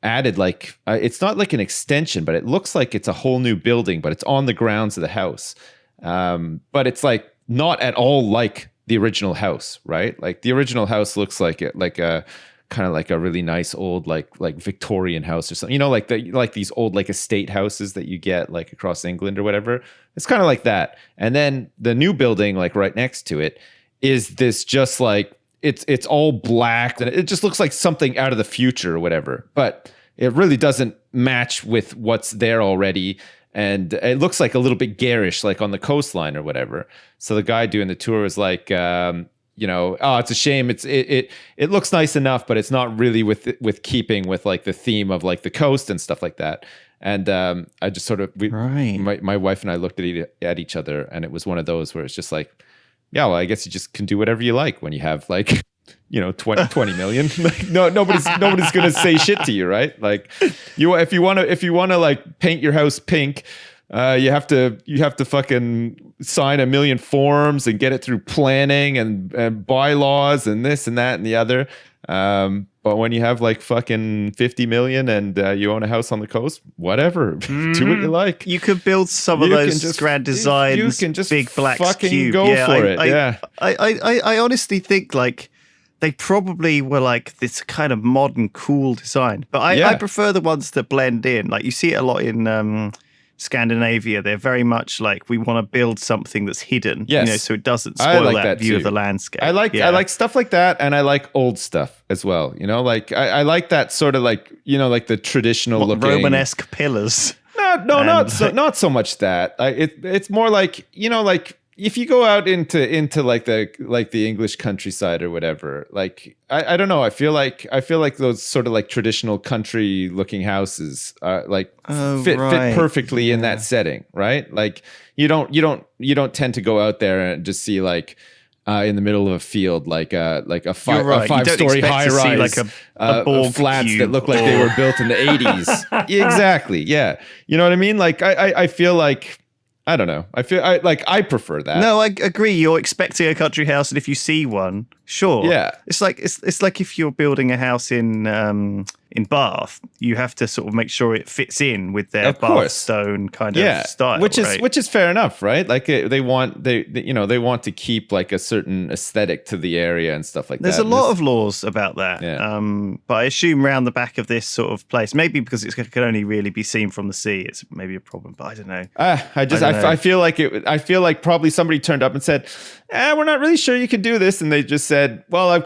added like it's not like an extension, but it looks like it's a whole new building, but it's on the grounds of the house. But it's like not at all like the original house, right? Like the original house looks like a kind of like a really nice old like Victorian house or something, like these old like estate houses that you get like across England or whatever. It's kind of like that. And then the new building like right next to it is this just like it's all black and it just looks like something out of the future or whatever, but it really doesn't match with what's there already. And it looks like a little bit garish, like on the coastline or whatever. So the guy doing the tour was like, it's a shame. It looks nice enough, but it's not really with keeping with like the theme of like the coast and stuff like that. And I just sort of, my wife and I looked at each other, and it was one of those where it's just like, yeah, well, I guess you just can do whatever you like when you have like, 20 million. Like, no, nobody's going to say shit to you, right? Like if you want to like paint your house pink, you have to fucking sign 1 million forms and get it through planning and bylaws and this and that and the other. But when you have like fucking 50 million and you own a house on the coast, whatever, do what you like. You could build some of those grand designs. You can just big black fucking cube. go for it. I honestly think like they probably were like this kind of modern, cool design. But I prefer the ones that blend in. Like you see it a lot in Scandinavia. They're very much like, we want to build something that's hidden, so it doesn't spoil that view of the landscape. I like stuff like that, and I like old stuff as well. Like I like that sort of like like the traditional looking Romanesque pillars. No, not so much that. It's more like if you go out into like the English countryside or whatever, like I don't know, I feel like those sort of like traditional country looking houses like fit perfectly in that setting, right? Like you don't tend to go out there and just see like in the middle of a field like a 5-story high rise, like a flats that look like they were built in the 80s. Exactly, yeah. You know what I mean? Like I feel like, I don't know. I prefer that. No, I agree. You're expecting a country house, and if you see one, sure. Yeah. It's like if you're building a house in Bath, you have to sort of make sure it fits in with their Bath stone kind of style, which is fair enough, right? Like they want to keep like a certain aesthetic to the area and stuff like There's that. There's a lot of laws about that. Yeah. But I assume round the back of this sort of place, maybe because it can only really be seen from the sea, it's maybe a problem. But I don't know. I feel like probably somebody turned up and said, we're not really sure you can do this, and they just said, well,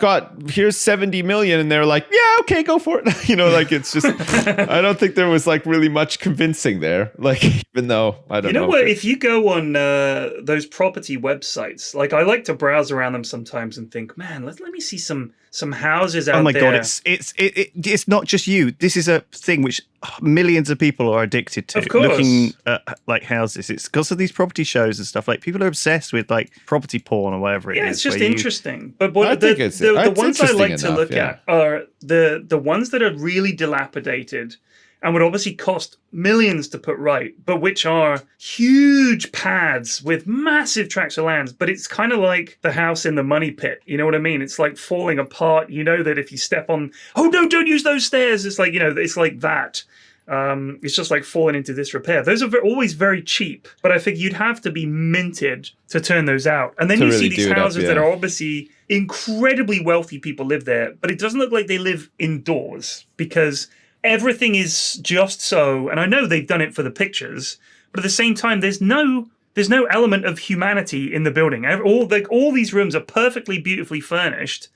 here's 70 million, and they're like, yeah, okay, go for it. You know, like it's just, I don't think there was like really much convincing there. Like, even though I don't know. You know what? If you go on those property websites, like I like to browse around them sometimes and think, man, let me see some houses out there. Oh my god, it's not just you. This is a thing which millions of people are addicted to. Of course. Looking at like houses. It's because of these property shows and stuff. Like people are obsessed with like property porn or whatever it is. Yeah, it's just interesting. But the ones I like to look at are the ones that are really dilapidated and would obviously cost millions to put right, but which are huge pads with massive tracts of land. But it's kind of like the house in the money pit. You know what I mean? It's like falling apart. You know that if you step on, oh no, don't use those stairs. It's like, it's like that. It's just like falling into disrepair. Those are always very cheap, but I think you'd have to be minted to turn those out. And then you see these houses that are obviously incredibly wealthy people live there, but it doesn't look like they live indoors because everything is just so, and I know they've done it for the pictures, but at the same time, there's no element of humanity in the building. All these rooms are perfectly beautifully furnished,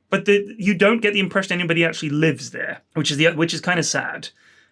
but you don't get the impression anybody actually lives there, which is kind of sad.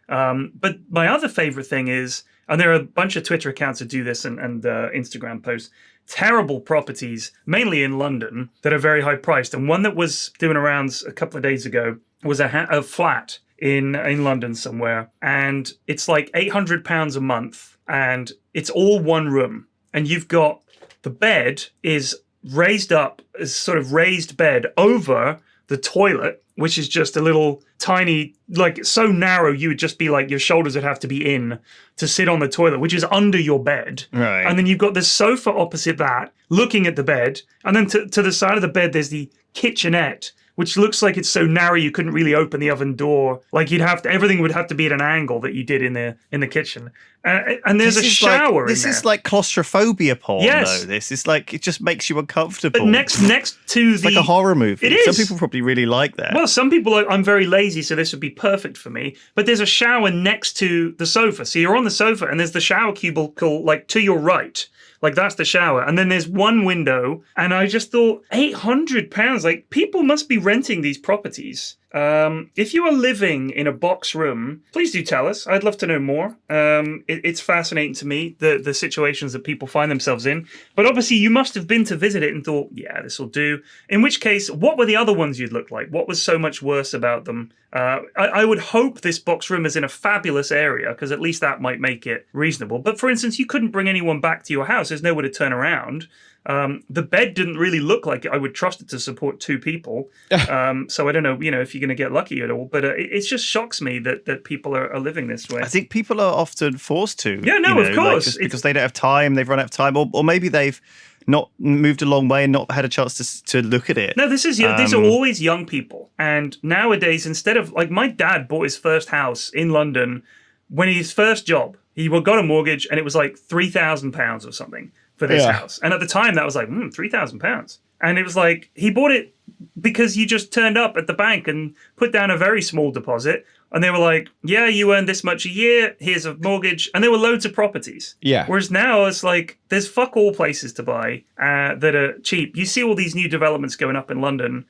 But my other favorite thing is, and there are a bunch of Twitter accounts that do this and Instagram posts, terrible properties, mainly in London, that are very high priced. And one that was doing arounds a couple of days ago was a flat in London somewhere, and it's like £800 a month, and it's all one room, and you've got the bed is raised up as sort of raised bed over the toilet, which is just a little tiny, like so narrow you would just be like your shoulders would have to be in to sit on the toilet, which is under your bed. Right. And then you've got this sofa opposite that, looking at the bed, and then to the side of the bed there's the kitchenette, which looks like it's so narrow you couldn't really open the oven door. Like everything would have to be at an angle that you did in the kitchen. And there's a shower in there. This is like claustrophobia porn, yes. though. This is like, it just makes you uncomfortable. But next to it's like a horror movie. It is. Some people probably really like that. Well, some people are, I'm very lazy, so this would be perfect for me. But there's a shower next to the sofa. So you're on the sofa and there's the shower cubicle like to your right. Like that's the shower. And then there's one window. And I just thought, £800, like people must be renting these properties. If you are living in a box room, please do tell us. I'd love to know more. It's fascinating to me, the situations that people find themselves in. But obviously you must have been to visit it and thought, yeah, this will do. In which case, what were the other ones you'd look like? What was so much worse about them? I would hope this box room is in a fabulous area, because at least that might make it reasonable. But for instance, you couldn't bring anyone back to your house. There's nowhere to turn around. The bed didn't really look like I would trust it to support two people. So I don't know, if you're going to get lucky at all. But it just shocks me that people are living this way. I think people are often forced to. Yeah, no, of course. Just because they don't have time, they've run out of time, or maybe they've not moved a long way and not had a chance to look at it. No, these are always young people. And nowadays, instead of, like, my dad bought his first house in London when his first job. He got a mortgage and it was like £3,000 or something for this house. And at the time that was like, £3,000. And it was like, he bought it because you just turned up at the bank and put down a very small deposit. And they were like, yeah, you earn this much a year. Here's a mortgage. And there were loads of properties. Yeah. Whereas now it's like, there's fuck all places to buy that are cheap. You see all these new developments going up in London.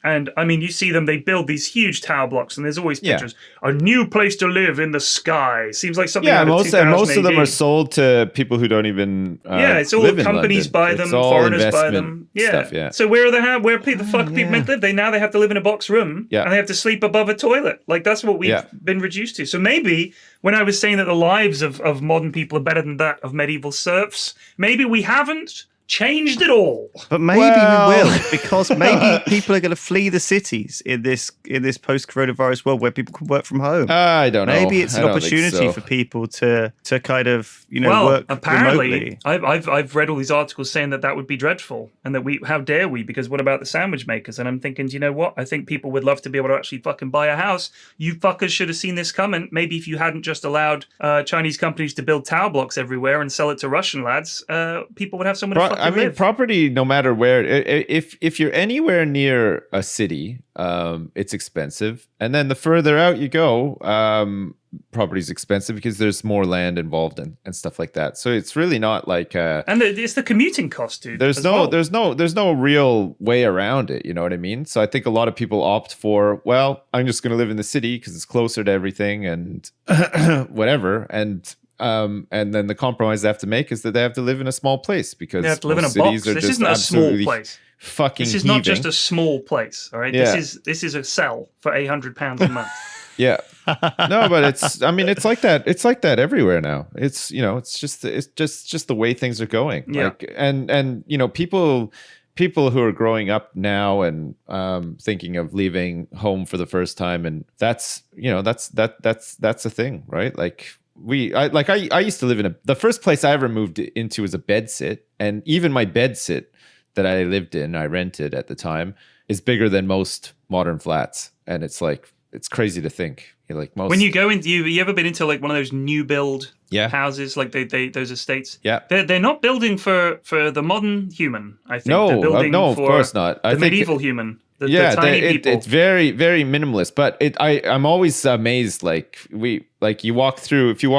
And I mean, you see them, they build these huge tower blocks and there's always pictures. A new place to live in the sky. Seems like something out of 2000 most of them AD. are sold to people who don't even it's all live in companies London. buy them, It's all foreigners buy investment them. stuff, yeah. So where the fuck people meant to live? They have to live in a box room and they have to sleep above a toilet. Like that's what we've been reduced to. So maybe when I was saying that the lives of modern people are better than that of medieval serfs, maybe we haven't changed it all. But maybe we will, because maybe people are going to flee the cities in this post-coronavirus world where people can work from home. I don't know. Maybe it's an opportunity for people to kind of work apparently, remotely. I've read all these articles saying that would be dreadful and that how dare we? Because what about the sandwich makers? And I'm thinking, you know what? I think people would love to be able to actually fucking buy a house. You fuckers should have seen this coming. Maybe if you hadn't just allowed Chinese companies to build tower blocks everywhere and sell it to Russian lads, people would have somewhere to fucking live. Property, no matter where, if you're anywhere near a city, it's expensive. And then the further out you go, property's expensive because there's more land involved and stuff like that. So it's really not like and it's the commuting cost, dude. There's no real way around it, you know what I mean? So I think a lot of people opt for, well, I'm just going to live in the city because it's closer to everything and whatever. And then the compromise they have to make is that they have to live in a small place because they have to live in a box. This isn't a small place. Fucking this is heaving. not just a small place, all right? Yeah. This is a cell for £800 a month. Yeah. No, but it's like that. It's like that everywhere now. It's it's just the way things are going. Yeah. Like and people who are growing up now and thinking of leaving home for the first time, and that's a thing, right? Like I used to live in the first place I ever moved into was a bed sit, and even my bed sit that I lived in, I rented at the time, is bigger than most modern flats, and it's crazy to think. Most when you go into you ever been into like one of those new build Yeah. houses, like they those estates? Yeah. They're not building for the modern human. I think No, they're building no, of for course not. I the think medieval human. The yeah, tiny people. it's very, very minimalist. But I'm always amazed. If you walk through if you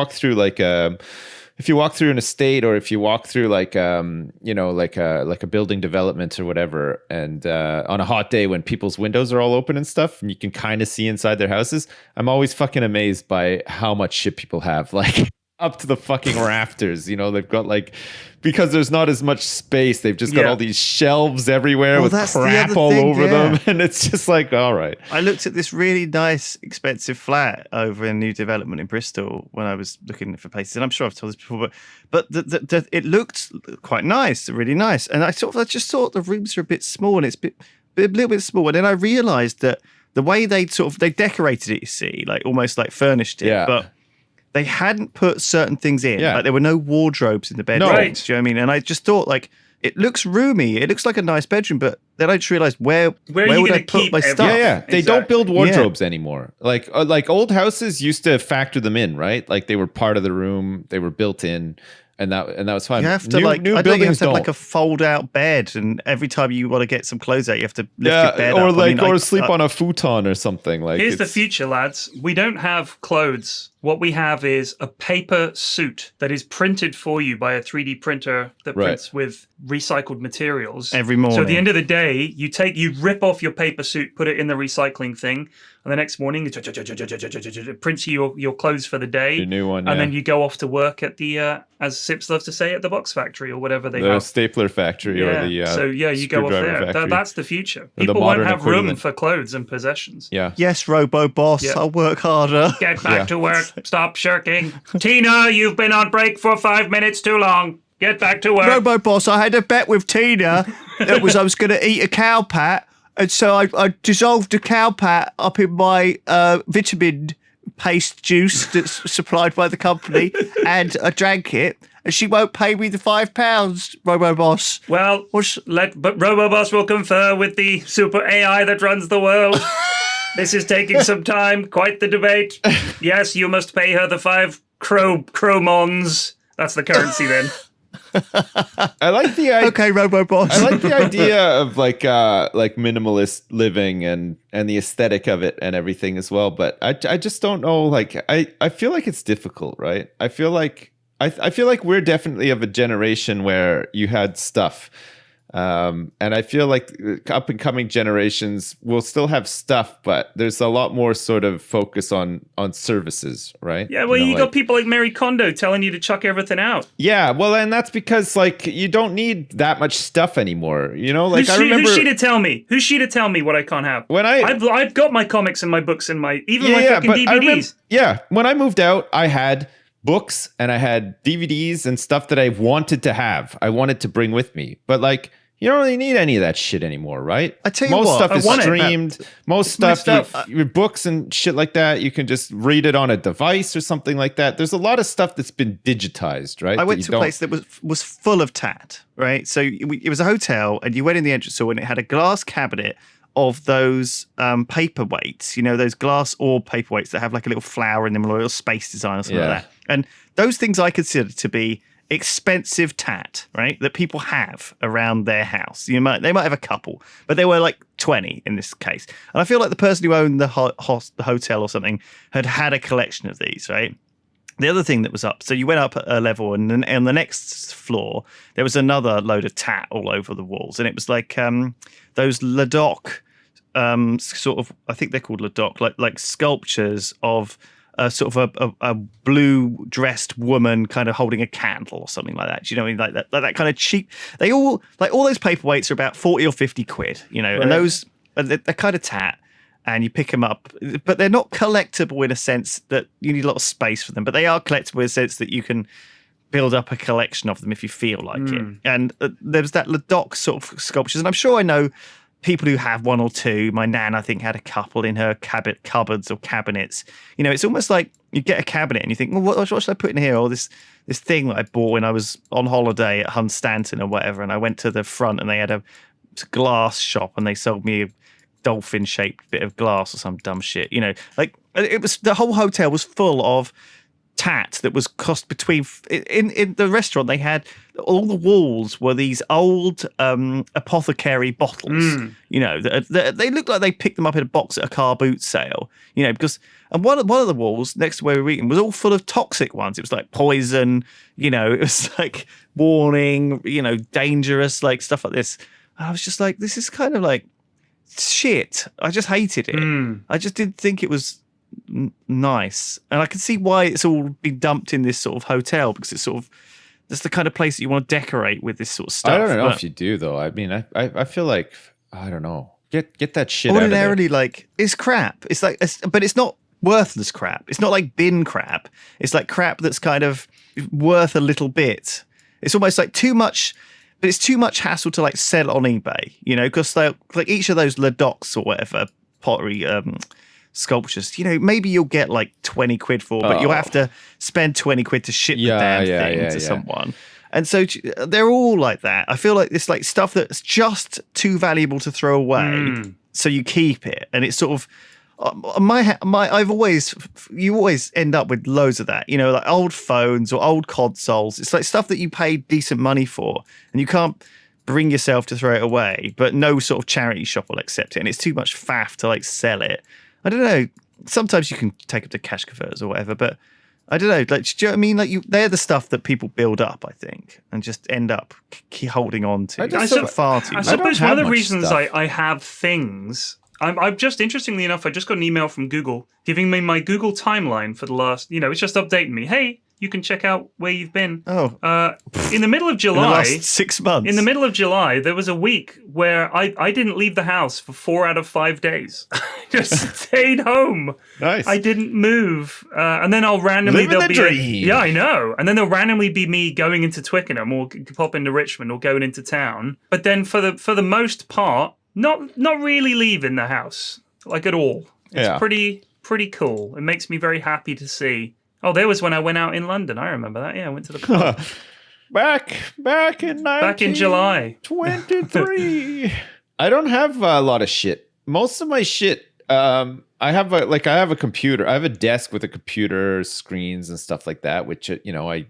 walk through an estate, or if you walk through like a building development or whatever, and on a hot day when people's windows are all open and stuff, and you can kind of see inside their houses, I'm always fucking amazed by how much shit people have, like up to the fucking rafters. They've got because there's not as much space, they've just got all these shelves everywhere with crap all over them, and it's just like, all right. I looked at this really nice, expensive flat over a new development in Bristol when I was looking for places, and I'm sure I've told this before, but it looked quite nice, really nice, and I just thought the rooms are a bit small, and it's a little bit small, and then I realised that the way they decorated it, you see, like almost like furnished it, but they hadn't put certain things in. Yeah. Like there were no wardrobes in the bedrooms. No. Right. Do you know what I mean? And I just thought, it looks roomy. It looks like a nice bedroom, but then I just realized where are you would I gonna put keep my everything? stuff? Yeah. They Exactly. don't build wardrobes anymore. Like old houses used to factor them in, right? Like they were part of the room, they were built in, and that was fine. You have to new I don't buildings you have to don't. have a fold-out bed, and every time you want to get some clothes out, you have to lift your bed or up. or sleep on a futon or something. Like Here's the future, lads. We don't have clothes. What we have is a paper suit that is printed for you by a 3D printer that prints with recycled materials. Every morning. So at the end of the day, you rip off your paper suit, put it in the recycling thing, and the next morning it prints you your clothes for the day. Your new one, and then you go off to work at the, as Sips loves to say, at the box factory or whatever they have. The stapler factory or the you go off screwdriver there. factory. That's the future. the People won't modern have room equivalent. for clothes and possessions. Yeah. Yes, Robo Boss, Yeah. I'll work harder. Get back to work. Stop shirking. Tina, you've been on break for 5 minutes too long. Get back to work. Robo Boss, I had a bet with Tina that I was going to eat a cow pat, and so I dissolved the cow pat up in my vitamin paste juice that's supplied by the company, and I drank it, and she won't pay me the £5, Robo Boss. Well, but RoboBoss will confer with the super AI that runs the world. This is taking some time. Quite the debate. Yes, you must pay her the 5 cromons. That's the currency then. I like the idea. Okay, Roboboss. I like the idea of like minimalist living and the aesthetic of it and everything as well. But I just don't know. Like I feel like it's difficult, right? I feel like we're definitely of a generation where you had stuff. And I feel like up and coming generations will still have stuff, but there's a lot more sort of focus on services, right? Yeah, well, you got people like Mary Kondo telling you to chuck everything out. Yeah, well, and that's because like you don't need that much stuff anymore. You know, like who's she to tell me? Who's she to tell me what I can't have? When I've got my comics and my books and my fucking DVDs. When I moved out, I had books and I had DVDs and stuff that I wanted to have. I wanted to bring with me, but like. You don't really need any of that shit anymore, right? I tell you most what, stuff is streamed. Most stuff, your books and shit like that, you can just read it on a device or something like that. There's a lot of stuff that's been digitized, right? I went to a place that was full of tat, right? So it was a hotel, and you went in the entrance hall, and it had a glass cabinet of those paperweights, you know, those glass orb paperweights that have like a little flower in them or a little space design or something like that. And those things I consider to be expensive tat, right? That people have around their house. They might have a couple, but there were like 20 in this case. And I feel like the person who owned the hotel or something had a collection of these, right? The other thing that was up, so you went up a level, and then on the next floor there was another load of tat all over the walls, and it was like those Ladok sort of, I think they're called Ladok, like sculptures of sort of a blue dressed woman kind of holding a candle or something like that. Do you know what I mean? Like that kind of cheap. They all those paperweights are about 40 or 50 quid, you know, right. And those they're kind of tat, and you pick them up, but they're not collectible in a sense that you need a lot of space for them, but they are collectible in a sense that you can build up a collection of them if you feel like it. And there's that Ladok sort of sculptures, and I'm sure I know people who have one or two. My nan, I think, had a couple in her cupboards or cabinets. You know, it's almost like you get a cabinet and you think, well, what should I put in here? Or this thing that I bought when I was on holiday at Hunstanton or whatever, and I went to the front and they had a glass shop and they sold me a dolphin-shaped bit of glass or some dumb shit. You know, like it was, the whole hotel was full of tat that was cost between in the restaurant. They had all the walls were these old apothecary bottles, you know, they looked like they picked them up in a box at a car boot sale, you know, because and one of the walls next to where we were eating was all full of toxic ones. It was like poison, you know, it was like warning, you know, dangerous, like stuff like this. And I was just like, this is kind of like shit. I just hated it. I just didn't think it was nice, and I can see why it's all been dumped in this sort of hotel, because it's sort of, that's the kind of place that you want to decorate with this sort of stuff. I don't know if you do though. I mean, I feel like, I don't know. Get that shit ordinarily out of there. Like, it's crap. It's like, but it's not worthless crap. It's not like bin crap. It's like crap that's kind of worth a little bit. It's almost like too much. But it's too much hassle to like sell on eBay, you know, because like each of those Ladocs or whatever pottery sculptures, you know, maybe you'll get like 20 quid for, but you'll have to spend 20 quid to ship the damn thing to someone. And so they're all like that. I feel like it's like stuff that's just too valuable to throw away, so you keep it, and it's sort of you always end up with loads of that, you know, like old phones or old consoles. It's like stuff that you paid decent money for, and you can't bring yourself to throw it away, but no sort of charity shop will accept it, and it's too much faff to like sell it. I don't know. Sometimes you can take it to cash converters or whatever, but I don't know. Like, do you know what I mean? Like, they're the stuff that people build up, I think, and just end up holding on to. I suppose one of the reasons I have things. I'm just, interestingly enough, I just got an email from Google giving me my Google timeline for the last, you know, it's just updating me. Hey, you can check out where you've been. In the middle of July. In the last 6 months. In the middle of July, there was a week where I didn't leave the house for 4 out of 5 days. I just stayed home. Nice. I didn't move. And then I'll randomly... Living the dream. Yeah, I know. And then there'll randomly be me going into Twickenham or pop into Richmond or going into town. But then for the most part, not really leaving the house, like at all. It's pretty cool. It makes me very happy to see. Oh, there was when I went out in London. I remember that. Yeah, I went to the pub. back in July 23. I don't have a lot of shit. Most of my shit, I I have a computer. I have a desk with a computer, screens, and stuff like that, which I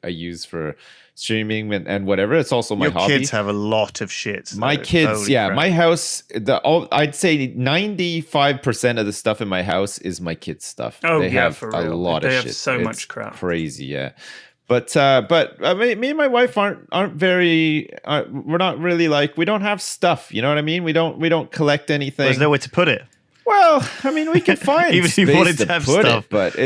use for streaming and whatever. It's also my Your hobby. kids have a lot of shit. My kids, Holy crap. my house. I'd say 95% of the stuff in my house is my kids' stuff. Oh, they have for a real. lot of They shit. have so It's much crap. crazy, yeah. But I mean, me and my wife aren't very. We're not really like, we don't have stuff. You know what I mean? We don't collect anything. There's nowhere to put it. Well, I mean, we can find Even if you space wanted to to have put stuff. it, but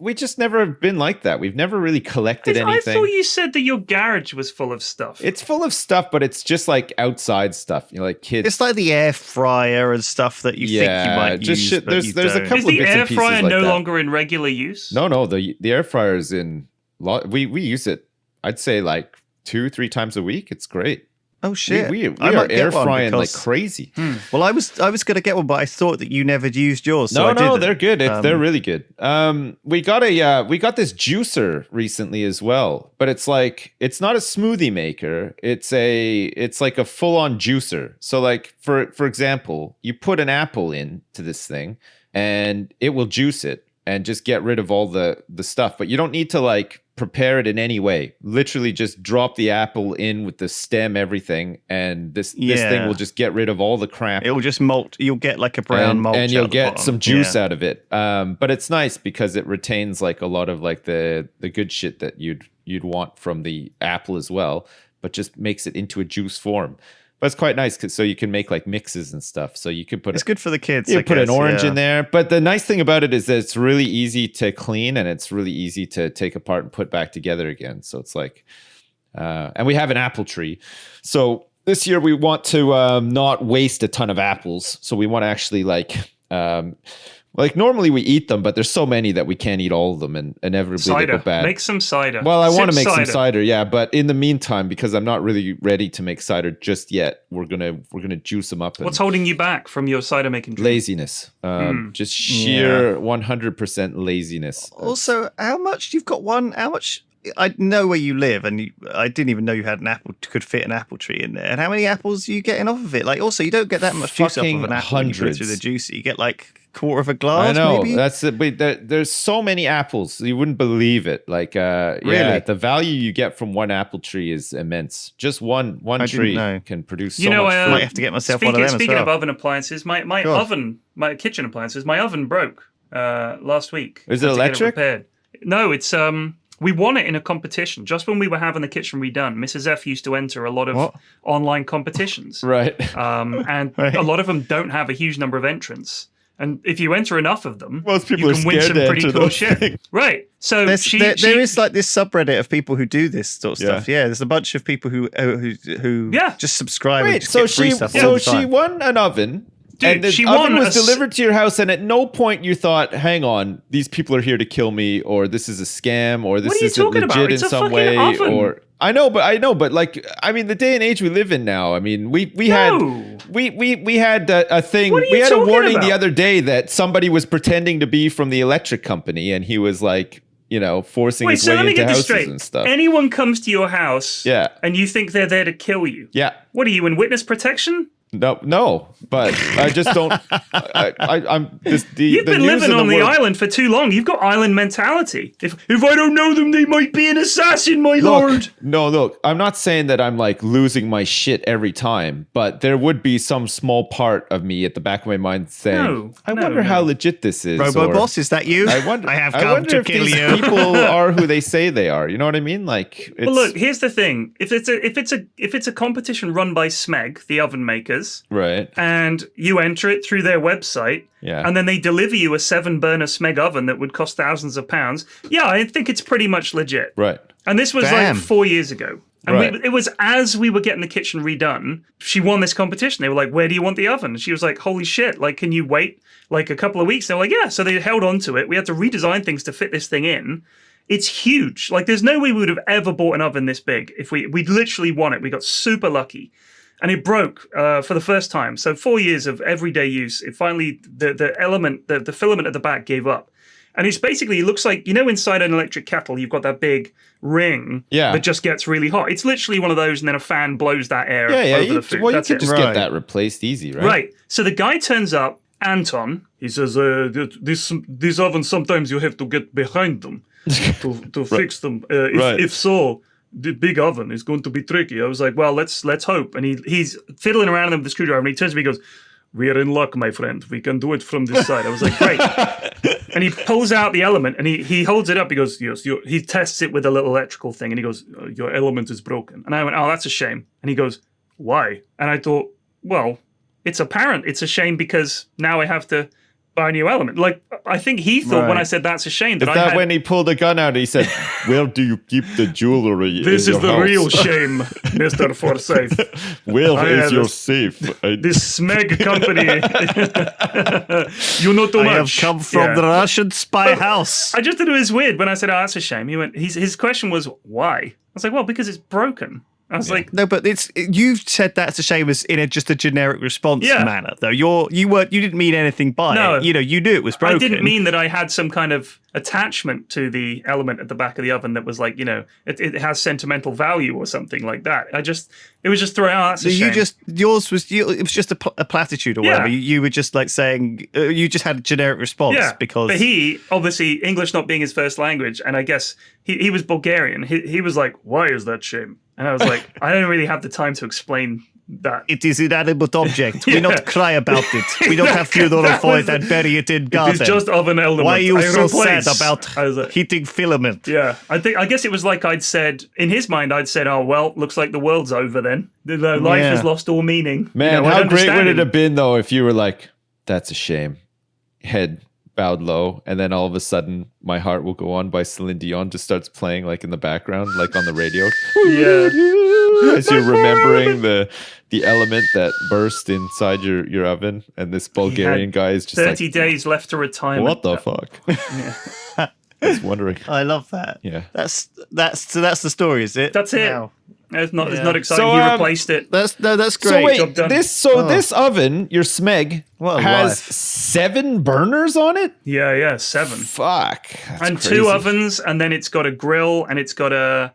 we just never have been like that. We've never really collected I anything. thought you said that your garage was full of stuff. It's full of stuff, but it's just like outside stuff. You know, like kids. It's like the air fryer and stuff that you think you might just use. shit. But There's you a don't. couple Is of the bits air and pieces fryer like no that. longer in regular use? No, the air fryer is in. We use it. I'd say like 2-3 times a week. It's great. Oh shit! We I are might get air one frying like because- crazy. Well, I was going to get one, but I thought that you never used yours. So I No, didn't. they're good. They're really good. We got this juicer recently as well, but it's not a smoothie maker. It's like a full on juicer. So like for example, you put an apple into this thing, and it will juice it and just get rid of all the stuff. But you don't need to like prepare it in any way. Literally just drop the apple in with the stem, everything, and this thing will just get rid of all the crap. It will just molt. You'll get like a brown mulch, and you'll out the get bottom. some juice Yeah. out of it. But it's nice because it retains like a lot of like the good shit that you'd want from the apple as well, but just makes it into a juice form. But it's quite nice so you can make like mixes and stuff. So you could put It's good for the kids. you I put an guess, orange yeah. in there. But the nice thing about it is that it's really easy to clean and it's really easy to take apart and put back together again. So it's like, and we have an apple tree. So this year we want to not waste a ton of apples. So we want to actually like normally we eat them, but there's so many that we can't eat all of them and inevitably they Cider. go bad. Make some cider. Well, I want to Sip make some cider, yeah. But in the meantime, because I'm not really ready to make cider just yet, we're gonna juice them up. And What's holding you back from your cider making dream? laziness? Just sheer 100% laziness. Also, how much you've got one? How much? I know where you live, and I didn't even know you had an apple could fit an apple tree in there. And how many apples are you getting off of it? Like, also, you don't get that much juice off of an apple when you put it through the juicer. You get like quarter of a glass. I know maybe? that's it. But there's so many apples, you wouldn't believe it. Like, Really? the value you get from one apple tree is immense. Just one I tree didn't know. can produce so You know, much I fruit. might have to get myself one of them as Speaking well. of oven appliances, my God. oven, my kitchen appliances, my oven broke last week. Is it Had to get electric? repaired. No, it's we won it in a competition. Just when we were having the kitchen redone, Mrs. F used to enter a lot of What? online competitions. Right. And Right. a lot of them don't have a huge number of entrants. And if you enter enough of them, Most people you are can win scared some to pretty enter cool those shit. things. Right. So There is like this subreddit of people who do this sort of Yeah. stuff. Yeah, there's a bunch of people who Yeah. just subscribe and Wait, just so get free she stuff all the she time. won an oven. Dude, and the she oven won was a s- delivered to your house, and at no point you thought, "Hang on, these people are here to kill me, or this is a scam, or this are you isn't talking legit about? in It's a some fucking way." oven. Or I know, but like, I mean, the day and age we live in now. I mean, we No. had we had a thing. What are you We had a talking warning about? the other day that somebody was pretending to be from the electric company, and he was like, forcing Wait, his so way let me into get this houses straight. and stuff. Anyone comes to your house Yeah. and you think they're there to kill you. Yeah. What are you in witness protection? No, but I just don't. I'm this, the You've the been news living in on the world- island for too long. You've got island mentality. If I don't know them, they might be an assassin, my lord. Look, I'm not saying that I'm like losing my shit every time, but there would be some small part of me at the back of my mind saying, I wonder how legit this is. Robo or, Boss, is that you? I wonder, I have I come wonder to if kill these you. people are who they say they are. You know what I mean? Like, it's, But look, here's the thing: if it's a competition run by Smeg, the oven makers, right. and you enter it through their website, Yeah. and then they deliver you a 7-burner Smeg oven that would cost thousands of pounds, yeah, I think it's pretty much legit. Right. And this was Damn. like 4 years ago. And Right. it was as we were getting the kitchen redone, she won this competition. They were like, where do you want the oven? And she was like, holy shit, like, can you wait like a couple of weeks? They were like, yeah. So they held on to it. We had to redesign things to fit this thing in. It's huge. Like, there's no way we would have ever bought an oven this big if we literally won it. We got super lucky. And it broke for the first time. So 4 years of everyday use, it finally, the element, the filament at the back gave up. And it's basically, it looks like, inside an electric kettle, you've got that big ring that just gets really hot. It's literally one of those, and then a fan blows that air over the food. Well, you That's could it. just Right. get that replaced easy, right? Right. So the guy turns up, Anton. He says, this oven, sometimes you have to get behind them to fix them. If so, the big oven is going to be tricky. I was like, well, let's hope. And he's fiddling around with the screwdriver, and he turns to me and goes, we are in luck, my friend. We can do it from this side. I was like, great. And he pulls out the element, and he holds it up. He goes, yes, he tests it with a little electrical thing, and he goes, your element is broken. And I went, oh, that's a shame. And he goes, why? And I thought, well, it's apparent. It's a shame because now I have to buy a new element. Like, I think he thought when I said that's a shame that when he pulled the gun out, he said, where do you keep the jewelry? This is the real shame, Mr. Forsyth. Where is your safe? This Smeg company. You know too much. I have come from the Russian spy house. I just thought it was weird when I said, oh, that's a shame. He went, his question was, why? I was like, well, because it's broken. I was like, no, but you've said that's a shame as in just a generic response manner, though. You didn't mean anything by it. You knew it was broken. I didn't mean that I had some kind of attachment to the element at the back of the oven that was like, it has sentimental value or something like that. It was just throwing out. That's a shame. It was just a platitude or whatever. You were just like saying you just had a generic response because. But he obviously English not being his first language, and I guess he was Bulgarian. He was like, why is that shame? And I was like, I don't really have the time to explain that. It is inanimate object. We not cry about it. We don't have funeral for it and bury it in garden. It is just of an element. Why are you so sad about heating filament? Yeah, I guess it was like in his mind, I'd said, oh, well, looks like the world's over then. Life has lost all meaning. Man, how great would it have been, though, if you were like, that's a shame. Head bowed low, and then all of a sudden My Heart Will Go On by Celine Dion just starts playing like in the background, like on the radio. As you're remembering the element that burst inside your oven, and this Bulgarian guy is just 30 days left to retirement. What the fuck? I was wondering. I love that. Yeah. That's the story, is it? That's it. Wow. It's not exciting. So, he replaced it. That's great. So wait, Job done. this oven, your Smeg, has life. 7 burners on it? Yeah, 7. Fuck. That's and crazy. 2 ovens, and then it's got a grill, and it's got a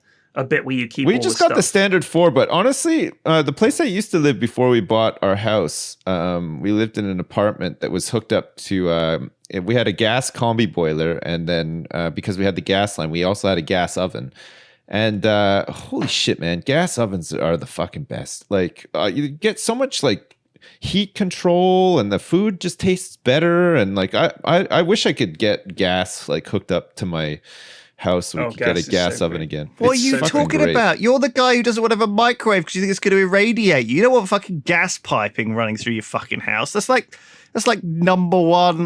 bit where you keep. We just got the standard 4, but honestly, the place I used to live before we bought our house, we lived in an apartment that was hooked up to. We had a gas combi boiler, and then because we had the gas line, we also had a gas oven. And holy shit, man, gas ovens are the fucking best. Like you get so much like heat control, and the food just tastes better. And like I wish I could get gas like hooked up to my house so we could get a gas oven again. What are you talking about? You're the guy who doesn't want to have a microwave because you think it's going to irradiate you. You don't want fucking gas piping running through your fucking house. That's like number one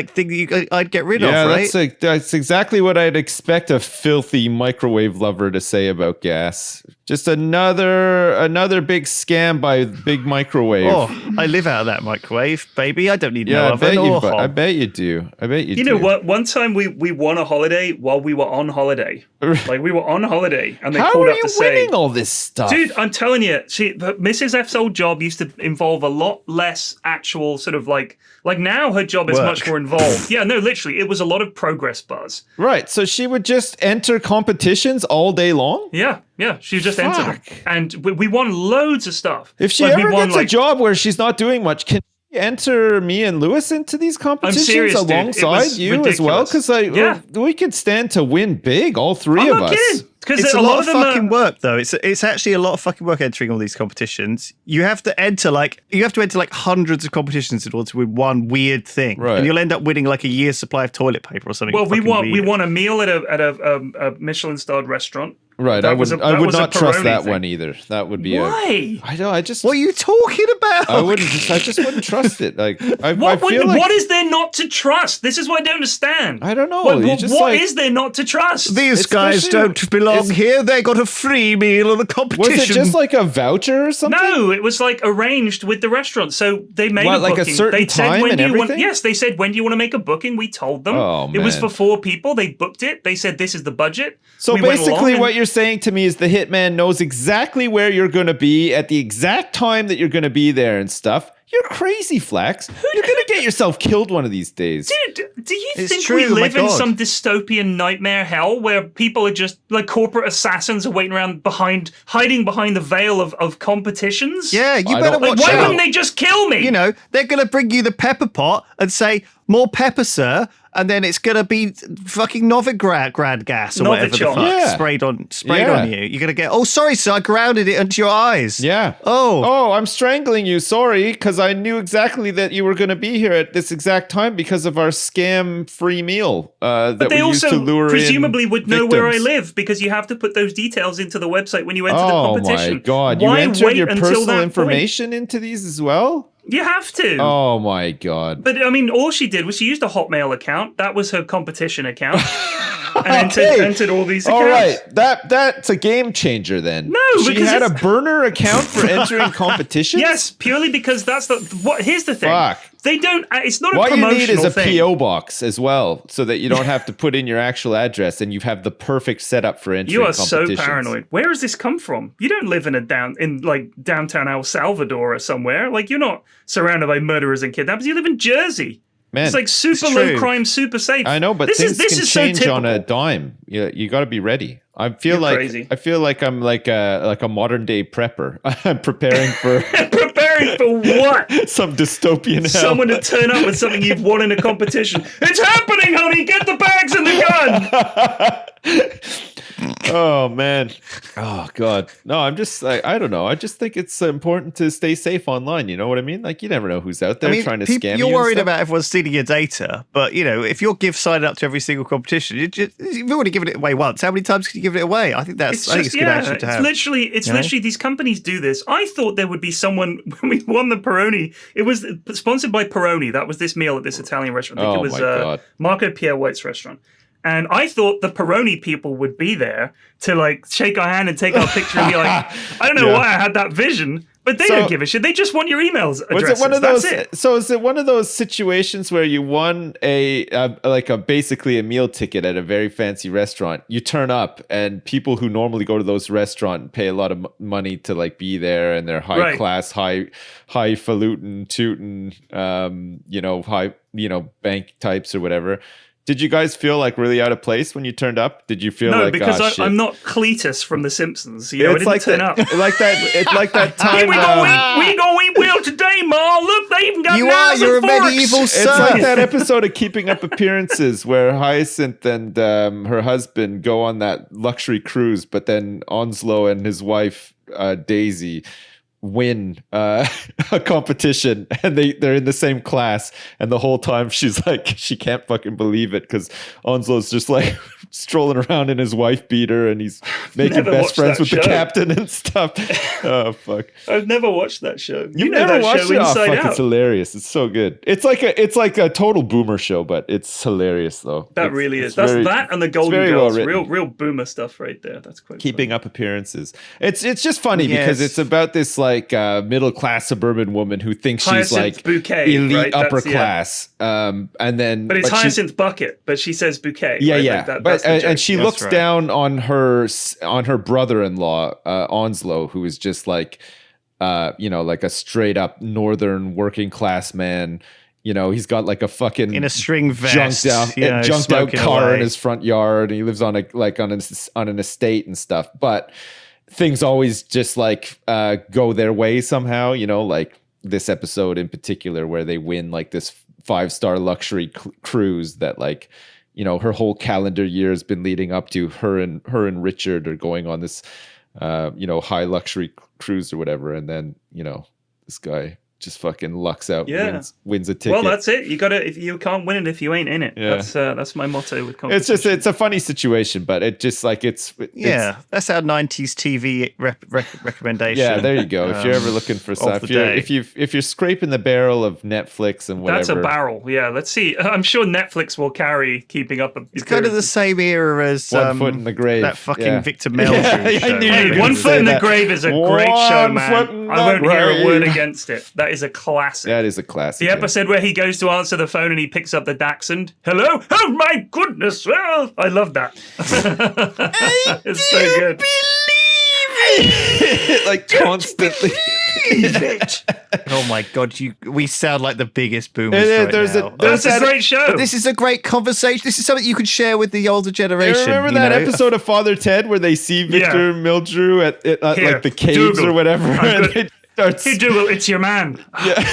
thing that I'd get rid of, right? Yeah, that's exactly what I'd expect a filthy microwave lover to say about gas. Just another big scam by Big Microwave. Oh, I live out of that microwave, baby. I don't need no oven I bet you do. You know what? One time we won a holiday while we were on holiday. Like we were on holiday, and they called up to say, "How are you winning all this stuff, dude?" I'm telling you, Mrs. F's old job used to involve a lot less actual sort of like now her job is much more involved. Yeah, no, literally, it was a lot of progress buzz. Right. So she would just enter competitions all day long. Yeah. She just entered them. And we won loads of stuff. If she ever gets a job where she's not doing much, can she enter me and Lewis into these competitions alongside you ridiculous. As well? Because we could stand to win big, all three of us. Kidding. It's a lot of fucking work, though. It's actually a lot of fucking work entering all these competitions. You have to enter hundreds of competitions in order to win one weird thing, right? And you'll end up winning like a year's supply of toilet paper or something. Well, we won a meal at a Michelin-starred restaurant. Right, I would not trust that one either. That would be why? What are you talking about? I just wouldn't trust it. Like, what is there not to trust? This is what I don't understand. I don't know. What is there not to trust? These guys don't belong here. They got a free meal in the competition. Was it just like a voucher or something? No, it was like arranged with the restaurant. So they made a booking. Like a certain time and everything? Yes, they said, when do you want to make a booking? We told them. Oh, man. It was for 4 people. They booked it. They said, this is the budget. So basically what you're saying to me is the hitman knows exactly where you're going to be at the exact time that you're going to be there and stuff. You're crazy, Flax. You're gonna get yourself killed one of these days. Dude, do you It's think true, we oh my live in God. some dystopian nightmare hell where people are just like corporate assassins are waiting around hiding behind the veil of competitions? Yeah, you I better don't- Like, watch why out. wouldn't they just kill me? You know, they're going to bring you the pepper pot and say, more pepper, sir. And then it's going to be fucking Novigrad gas or whatever the Novichon. fuck Yeah. sprayed on Yeah. you. You're going to get, oh, sorry, sir, I grounded it into your eyes. Yeah. Oh. I'm strangling you. Sorry, because I knew exactly that you were going to be here at this exact time because of our scam free meal that But they we used to also lure presumably in would know where I victims. live because you have to put those details into the website when you enter the Oh competition. my god! Why You entered wait your until personal that information into these as well. point? You have to. Oh my god! But I mean, all she did was she used a Hotmail account. That was her competition account, and Okay. entered all these accounts. All right, that's a game changer then. No, she because had a it's- burner account for entering competitions. Yes, purely because that's the what. Here's the thing. Fuck. They don't. It's not a What you promotional need is a thing. PO box as well, so that you don't have to put in your actual address and you have the perfect setup for entering You are so competitions. paranoid. Where has this come from? You don't live in downtown El Salvador or somewhere. Like you're not surrounded by murderers and kidnappers. You live in Jersey. Man, It's like super it's low true. crime, super safe. I know, but this things is this can is so change typical. on a dime. You got to be ready. I feel You're like crazy. I feel like I'm like a modern day prepper. I'm preparing for Preparing for what? some dystopian hell. Someone to turn up with something you've won in a competition. It's happening, honey. Get the bags and the gun. Oh man. Oh god. No, I'm just like I don't know. I just think it's important to stay safe online. You know what I mean? Like you never know who's out there trying to scam you. You're and worried stuff. about everyone stealing your data, but you know, if you're signing up to every single competition, you've already given it away once. How many times can you give it away? I think it's a good action to have. It's you know? literally these companies do this. I thought there would be someone when we won the Peroni. It was sponsored by Peroni. That was this meal at this Italian restaurant. I think Oh it was my God. Marco Pierre White's restaurant. And I thought the Peroni people would be there to like shake our hand and take our picture and be like, I don't know Yeah. why I had that vision, but they So- don't give a shit. They just want your emails Was addresses. it one of That's those? it. So is it one of those situations where you won basically a meal ticket at a very fancy restaurant? You turn up and people who normally go to those restaurants pay a lot of money to like be there, and they're high Right. class, highfalutin, tootin', high bank types or whatever. Did you guys feel like really out of place when you turned up? Did you feel No, like because shit? I'm not Cletus from The Simpsons. You know, I didn't turn up. like that. It's like that Hey, time. we gonna eat well today, Ma. Look, they even got knives you're a and forks. medieval It's sir. like that episode of Keeping Up Appearances where Hyacinth and her husband go on that luxury cruise, but then Onslow and his wife Daisy win a competition, and they're in the same class, and the whole time she's like she can't fucking believe it because Onslow's just like strolling around in his wife beater, and he's making Never best watched friends that with the show. captain and stuff. Oh fuck. I've never watched that show. You You've know never that watched show it? Oh, inside fuck, out. it's hilarious. It's so good. It's like a total boomer show, but it's hilarious though. That It's- really it's is. That's very- that and the it's Golden very well Girls. written. Real boomer stuff right there. That's quite Keeping Up Appearances. It's just funny because Yes. it's about this like middle class suburban woman who thinks she's Hyacinth like Bouquet, elite right? upper That's- yeah. class, and then But it's she- Hyacinth Bucket, but she says bouquet. Yeah, right? yeah. Like that, but that's the joke. and she That's looks right. down on her brother-in-law Onslow, who is just like like a straight up northern working class man. You know, he's got like a fucking in a string vest, junked out smoking car away. in his front yard, and he lives on an estate and stuff. But things always just like go their way somehow. You know, like this episode in particular where they win like this 5-star luxury cruise that like her whole calendar year has been leading up to. Her and Richard are going on this high luxury cruise or whatever, and then this guy just fucking lucks out, Yeah. wins a ticket. Well, that's it. You gotta. If you can't win it, if you ain't in it. Yeah. That's my motto with It's competition. just it's a funny situation, but it just like it's That's our 90s TV recommendation. yeah. There you go. If you're ever looking for stuff, the day. if you're scraping the barrel of Netflix and whatever, That's a barrel. Yeah. Let's see. I'm sure Netflix will carry Keeping Up. It's kind of the same era as One Foot in the Grave. that fucking Yeah. Victor Meldrew Yeah, show. I knew you Hey, were One gonna Foot say in the that. Grave is a great show, One man. Foot in I won't the hear a word Grave. against it. That is a classic. That is a classic. The episode where he goes to answer the phone and he picks up the dachshund. Hello? Oh my goodness! Well, I love that. It's so good. like constantly. Oh my god, we sound like the biggest boomers right now. That's a great show. This is a great conversation. This is something you could share with the older generation. Remember that episode of Father Ted where they see Victor Mildrew at like the caves Dougal. or whatever? And it starts... Hey Dougal, it's your man.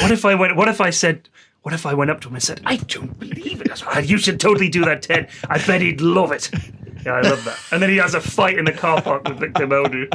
What if I went up to him and said, I don't believe it. You should totally do that, Ted. I bet he'd love it. Yeah, I love that. And then he has a fight in the car park with Victor Meldrew.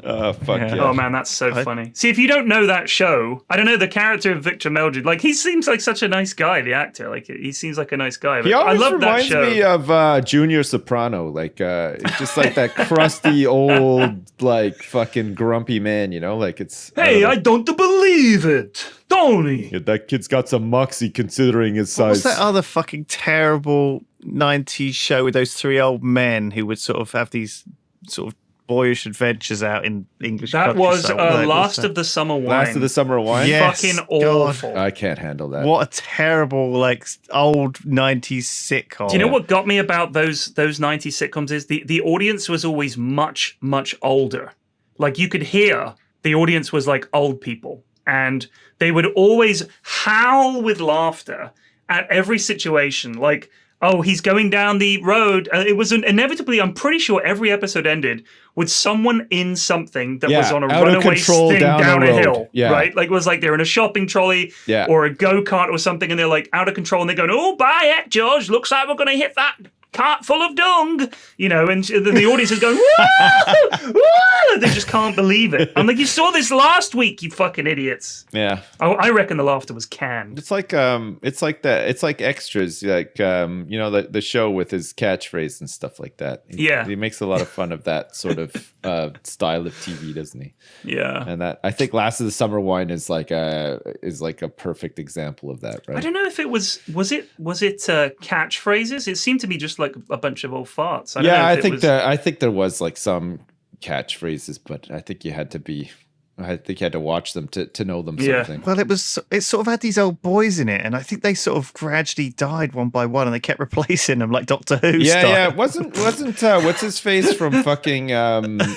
Oh, fuck yeah. Oh, man, that's so funny. See, if you don't know that show, I don't know, the character of Victor Meldrew, like, he seems like such a nice guy, the actor. Like, he seems like a nice guy. But He always I love that reminds show. me of Junior Soprano. Like, just like that crusty old, like, fucking grumpy man, you know? Like, it's... Hey, I don't believe it. Tony. Yeah, that kid's got some moxie considering his size. What's that other fucking terrible 90s show with those three old men who would sort of have these sort of boyish adventures out in English That was countryside? Last of the Summer Wine. Last of the Summer Wine? Yes, Fucking God. awful. I can't handle that. What a terrible, like, old 90s sitcom. Do you know what got me about those 90s sitcoms is the audience was always much, much older. Like, you could hear the audience was like old people. And they would always howl with laughter at every situation. Like, oh, he's going down the road. It was inevitably, I'm pretty sure every episode ended with someone in something that was on a runaway thing down a hill. Yeah. Right? Like, it was like they're in a shopping trolley or a go-kart or something, and they're like out of control, and they're going, oh, bye, George. Looks like we're going to hit that cart full of dung, you know, and the audience is going, woo! Woo! They just can't believe it. I'm like, you saw this last week, you fucking idiots. Yeah. Oh, I reckon the laughter was canned. It's like extras, like you know, the show with his catchphrase and stuff like that. He makes a lot of fun of that sort of style of TV, doesn't he? Yeah. And that, I think Last of the Summer Wine is like a perfect example of that, right? I don't know if it was it catchphrases? It seemed to be just like a bunch of old farts. I think there was like some catchphrases, but I think you had to watch them to know them. Yeah. Something. Well, it sort of had these old boys in it, and I think they sort of gradually died one by one, and they kept replacing them like Doctor Who style. Yeah. Wasn't what's his face from fucking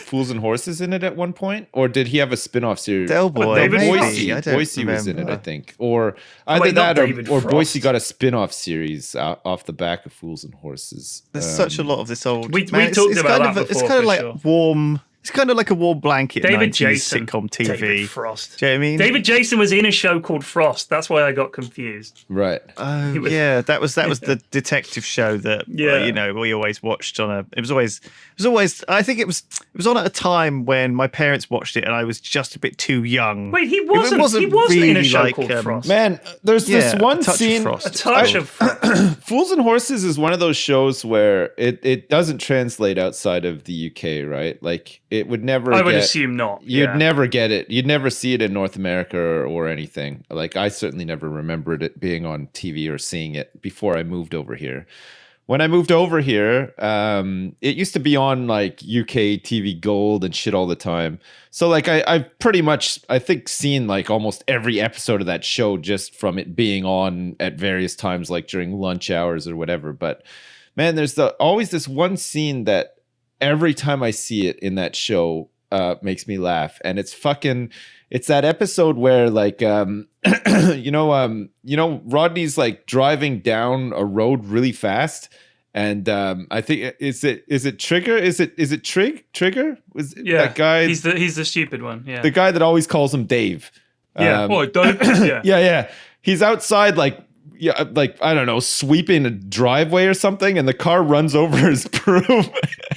Fools and Horses in it at one point, or did he have a spin-off series? Del Boy, David maybe. Boise was in it, I think, or either wait, not that David or Frost. Boise got a spin-off series off the back of Fools and Horses. There's such a lot of this old. We talked about that It's before, kind of for like sure. warm. It's kind of like a warm blanket. David 90s Jason, sitcom TV. David Frost. Do you know what I mean? David Jason was in a show called Frost. That's why I got confused. Right. Oh was- yeah, that was the detective show that you know, we always watched on a. It was always. I think it was on at a time when my parents watched it, and I was just a bit too young. Wait, he wasn't in a really show like, called Frost. Man, there's this one a touch scene. Of Frost. A touch of Frost. Fools and Horses is one of those shows where it doesn't translate outside of the UK, right? Like it would never. I would assume not. You'd never get it. You'd never see it in North America or anything. Like I certainly never remembered it being on TV or seeing it before I moved over here. When I moved over here, it used to be on like UK TV Gold and shit all the time. So like I've pretty much, I think, seen like almost every episode of that show just from it being on at various times, like during lunch hours or whatever. But man, there's always this one scene that every time I see it in that show makes me laugh. And it's that episode where like you know Rodney's like driving down a road really fast, and I think is it Trigger? Is it Trigger? Was that guy? He's the stupid one. Yeah, the guy that always calls him Dave. Yeah. Dave. Yeah. Yeah. He's outside like I don't know, sweeping a driveway or something, and the car runs over his broom,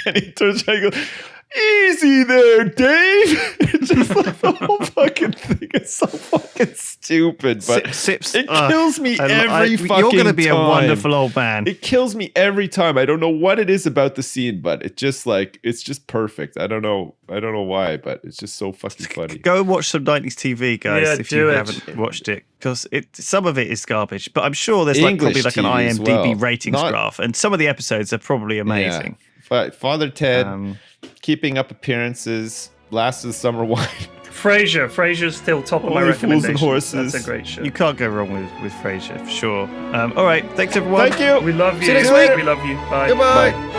and he turns around and goes, "Easy there, Dave." It's just like the whole fucking thing is so fucking stupid, but it kills me every fucking time. You're going to be a wonderful old man. It kills me every time. I don't know what it is about the scene, but it's just perfect. I don't know why, but it's just so fucking funny. Go and watch some 90s TV, guys, if you it. haven't watched it, because some of it is garbage, but I'm sure there's probably like an TV as IMDb well. ratings graph, and some of the episodes are probably amazing. Yeah. Father Ted, Keeping Up Appearances, Last of the Summer Wine. Frasier's still top of my Only recommendations. Fools and Horses. That's a great show. You can't go wrong with Frasier, for sure. All right, thanks everyone. Thank you. We love you. See you next week. We love you. Bye. Goodbye. Bye.